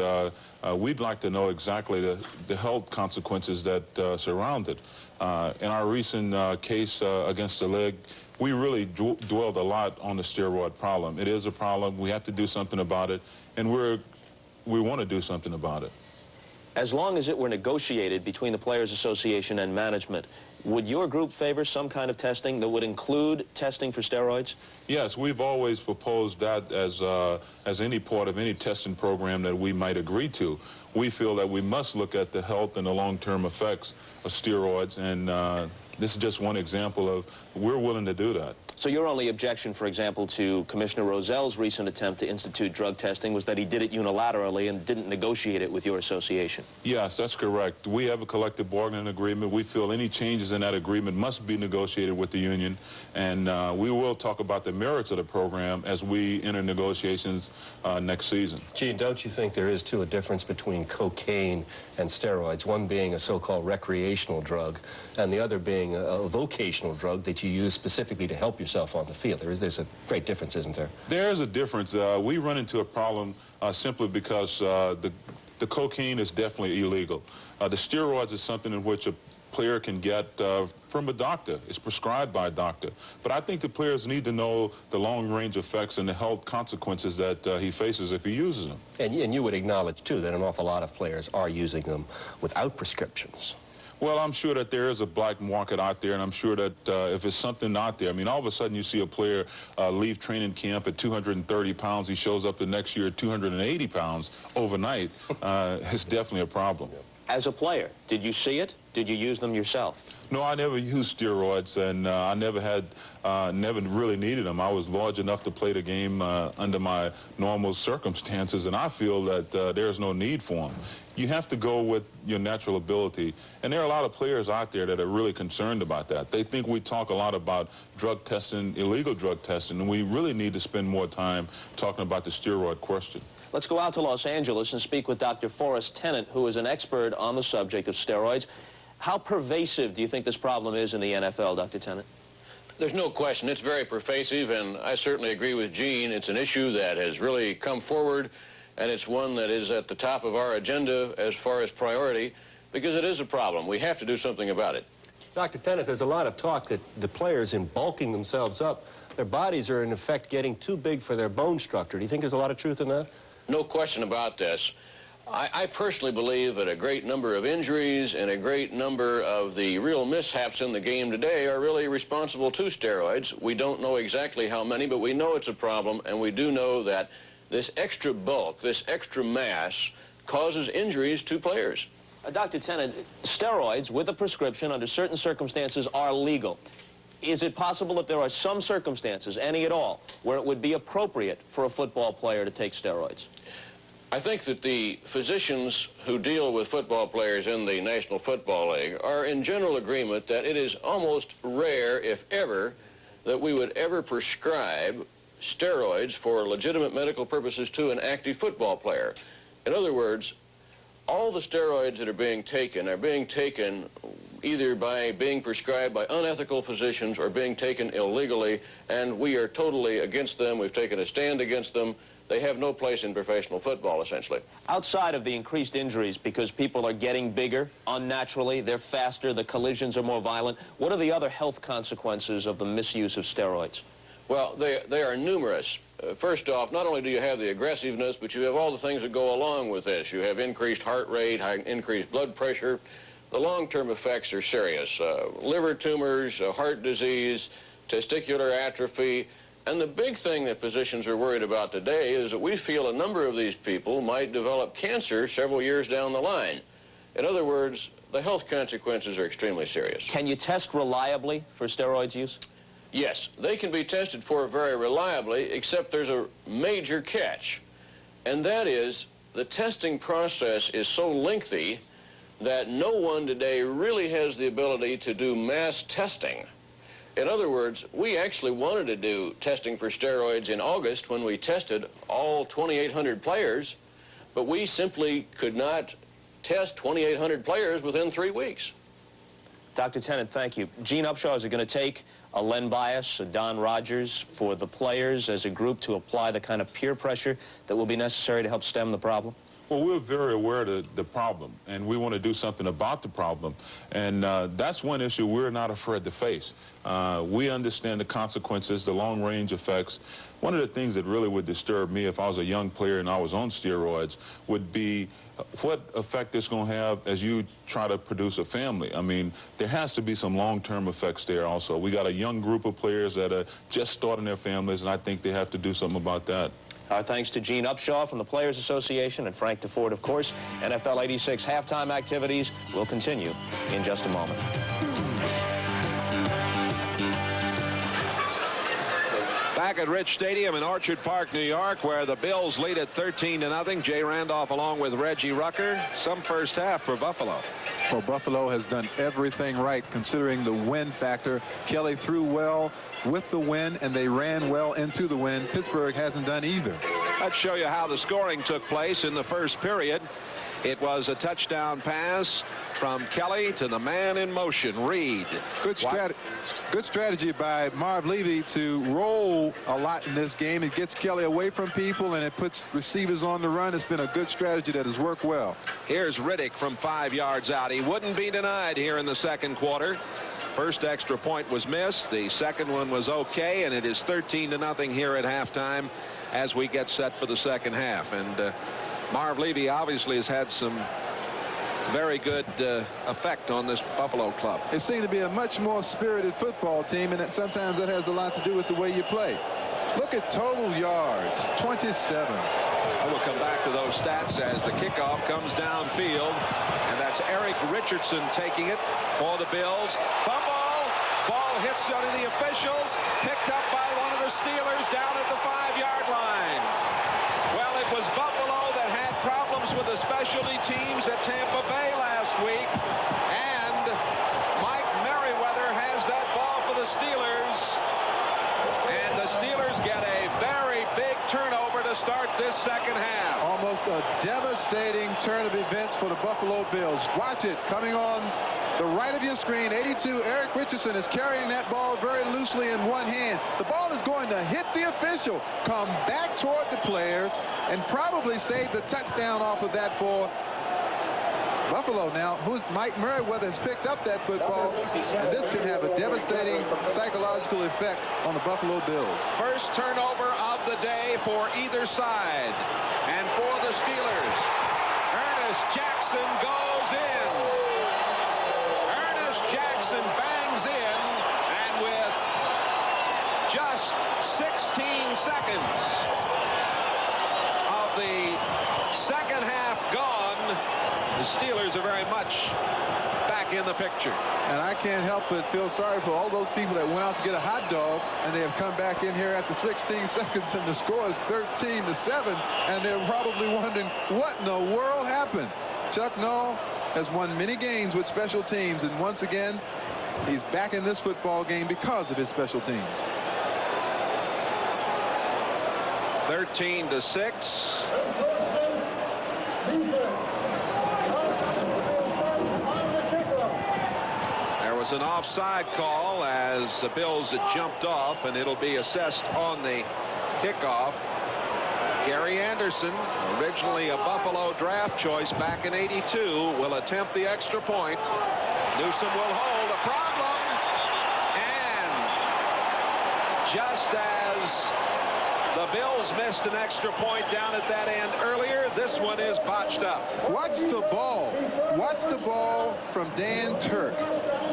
we'd like to know exactly the health consequences that surround it. In our recent case against the league, we really dwelled a lot on the steroid problem. It is a problem. We have to do something about it, and we want to do something about it. As long as it were negotiated between the Players Association and management, would your group favor some kind of testing that would include testing for steroids? Yes, we've always proposed that as any part of any testing program that we might agree to. We feel that we must look at the health and the long-term effects of steroids, and this is just one example of we're willing to do that. So your only objection, for example, to Commissioner Rozell's recent attempt to institute drug testing was that he did it unilaterally and didn't negotiate it with your association? Yes, that's correct. We have a collective bargaining agreement. We feel any changes in that agreement must be negotiated with the union, and we will talk about the merits of the program as we enter negotiations next season. Gene, don't you think there is, too, a difference between cocaine and steroids, one being a so-called recreational drug and the other being a vocational drug that you use specifically to help yourself on the field? There's a great difference, isn't there? There is a difference. We run into a problem simply because the cocaine is definitely illegal. The steroids is something in which a player can get from a doctor. It's prescribed by a doctor. But I think the players need to know the long-range effects and the health consequences that he faces if he uses them. And you would acknowledge, too, that an awful lot of players are using them without prescriptions. Well, I'm sure that there is a black market out there, and I'm sure that if it's something out there, I mean, all of a sudden you see a player leave training camp at 230 pounds. He shows up the next year at 280 pounds overnight. It's definitely a problem. As a player, did you see it? Did you use them yourself? No, I never used steroids, and I never really needed them. I was large enough to play the game under my normal circumstances, and I feel that there's no need for them. You have to go with your natural ability, and there are a lot of players out there that are really concerned about that. They think we talk a lot about drug testing, illegal drug testing, and we really need to spend more time talking about the steroid question. Let's go out to Los Angeles and speak with Dr. Forrest Tennant, who is an expert on the subject of steroids. How pervasive do you think this problem is in the NFL, Dr. Tennant? There's no question. It's very pervasive, and I certainly agree with Gene. It's an issue that has really come forward, and it's one that is at the top of our agenda as far as priority, because it is a problem. We have to do something about it. Dr. Tennant, there's a lot of talk that the players, in bulking themselves up, their bodies are in effect getting too big for their bone structure. Do you think there's a lot of truth in that? No question about this. I personally believe that a great number of injuries and a great number of the real mishaps in the game today are really responsible to steroids. We don't know exactly how many, but we know it's a problem, and we do know that this extra bulk, this extra mass, causes injuries to players. Dr. Tennant, steroids with a prescription under certain circumstances are legal. Is it possible that there are some circumstances, any at all, where it would be appropriate for a football player to take steroids? I think that the physicians who deal with football players in the National Football League are in general agreement that it is almost rare, if ever, that we would ever prescribe steroids for legitimate medical purposes to an active football player. In other words, all the steroids that are being taken either by being prescribed by unethical physicians or being taken illegally, and we are totally against them. We've taken a stand against them. They have no place in professional football, essentially. Outside of the increased injuries because people are getting bigger unnaturally, they're faster, the collisions are more violent, what are the other health consequences of the misuse of steroids? Well, they are numerous. First off, not only do you have the aggressiveness, but you have all the things that go along with this. You have increased heart rate, increased blood pressure. The long-term effects are serious. Liver tumors, heart disease, testicular atrophy. And the big thing that physicians are worried about today is that we feel a number of these people might develop cancer several years down the line. In other words, the health consequences are extremely serious. Can you test reliably for steroids use? Yes, they can be tested for very reliably, except there's a major catch. And that is, the testing process is so lengthy that no one today really has the ability to do mass testing. In other words, we actually wanted to do testing for steroids in August when we tested all 2,800 players, but we simply could not test 2,800 players within 3 weeks. Dr. Tennant, thank you. Gene Upshaw, is it going to take a Len Bias, a Don Rogers, for the players as a group to apply the kind of peer pressure that will be necessary to help stem the problem? Well, we're very aware of the problem, and we want to do something about the problem. And that's one issue we're not afraid to face. We understand the consequences, the long-range effects. One of the things that really would disturb me if I was a young player and I was on steroids would be what effect it's going to have as you try to produce a family. I mean, there has to be some long-term effects there also. We got a young group of players that are just starting their families, and I think they have to do something about that. Our thanks to Gene Upshaw from the Players Association and Frank DeFord, of course. NFL 86 halftime activities will continue in just a moment. Back at Rich Stadium in Orchard Park, New York, where the Bills lead at 13-0. Jay Randolph along with Reggie Rucker. Some first half for Buffalo. Well, Buffalo has done everything right considering the win factor. Kelly threw well with the win, and they ran well into the win. Pittsburgh hasn't done either. Let's show you how the scoring took place in the first period. It was a touchdown pass from Kelly to the man in motion, Reed. Good strategy by Marv Levy to roll a lot in this game. It gets Kelly away from people, and it puts receivers on the run. It's been a good strategy that has worked well. Here's Riddick from 5 yards out. He wouldn't be denied here in the second quarter. First extra point was missed. The second one was okay, and it is 13-0 here at halftime as we get set for the second half. And Marv Levy obviously has had some very good effect on this Buffalo club. It seemed to be a much more spirited football team, and sometimes that has a lot to do with the way you play. Look at total yards, 27. We'll come back to those stats as the kickoff comes downfield, and that's Eric Richardson taking it for the Bills. Fumble, ball hits under the officials, picked up by one of the Steelers down at the 5-yard line. Well, it was Buffalo that had problems with the specialty teams at Tampa Bay last week, and Mike Merriweather has that ball for the Steelers, and the Steelers get a very big turnover to start this second half. Almost a devastating turn of events for the Buffalo Bills. Watch it coming on the right of your screen. 82, Eric Richardson is carrying that ball very loosely in one hand. The ball is going to hit the official, come back toward the players, and probably save the touchdown off of that for Buffalo. Now, Mike Merriweather has picked up that football, and this can have a devastating psychological effect on the Buffalo Bills. First turnover of the day for either side, and for the Steelers, Ernest Jackson goes in. Ernest Jackson bangs in, and with just 16 seconds of the second half gone, the Steelers are very much back in the picture. And I can't help but feel sorry for all those people that went out to get a hot dog, and they have come back in here after 16 seconds, and the score is 13-7, and they're probably wondering what in the world happened. Chuck Noll has won many games with special teams, and once again, he's back in this football game because of his special teams. 13-6. There was an offside call as the Bills had jumped off, and it'll be assessed on the kickoff. Gary Anderson, originally a Buffalo draft choice back in '82, will attempt the extra point. Newsom will hold. A problem, and just as the Bills missed an extra point down at that end earlier, this one is botched up. Watch the ball. Watch the ball from Dan Turk.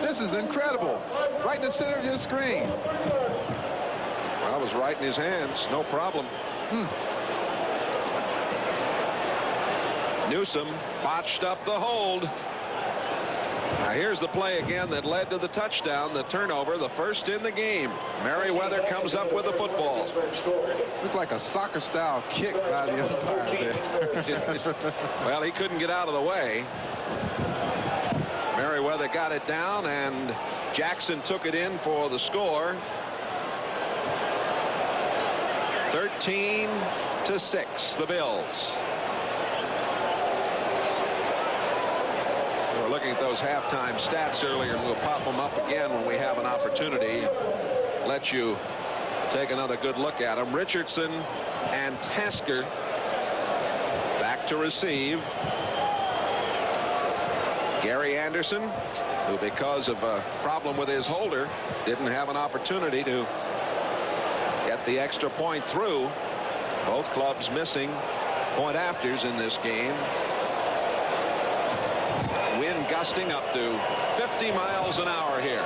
This is incredible. Right in the center of your screen. Well, it was right in his hands. No problem. Newsom botched up the hold. Now here's the play again that led to the touchdown, the turnover, the first in the game. Merriweather comes up with the football. Looked like a soccer-style kick by the umpire there. Well, he couldn't get out of the way. Merriweather got it down, and Jackson took it in for the score. 13-6, the Bills. We were looking at those halftime stats earlier, and we'll pop them up again when we have an opportunity. Let you take another good look at them. Richardson and Tasker back to receive. Gary Anderson, who because of a problem with his holder didn't have an opportunity to get the extra point through. Both clubs missing point afters in this game. Wind gusting up to 50 miles an hour here.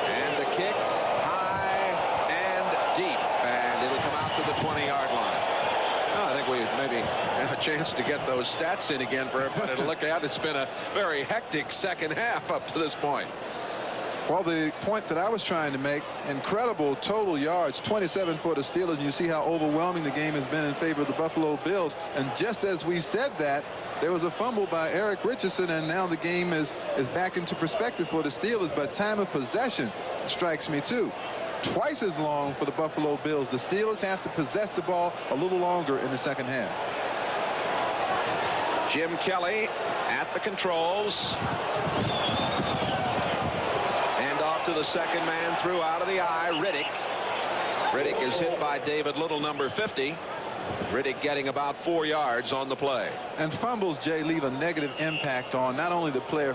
And the kick high and deep, and it'll come out to the 20-yard line. I think we maybe have a chance to get those stats in again for everybody to look at. It's been a very hectic second half up to this point. Well, the point that I was trying to make, incredible total yards, 27 for the Steelers. And you see how overwhelming the game has been in favor of the Buffalo Bills. And just as we said that, there was a fumble by Eric Richardson, and now the game is back into perspective for the Steelers. But time of possession strikes me too. Twice as long for the Buffalo Bills. The Steelers have to possess the ball a little longer in the second half. Jim Kelly at the controls. Hand off to the second man, threw out of the eye. Riddick. Riddick is hit by David Little, number 50. Riddick getting about 4 yards on the play. And fumbles, Jay, leave a negative impact on not only the player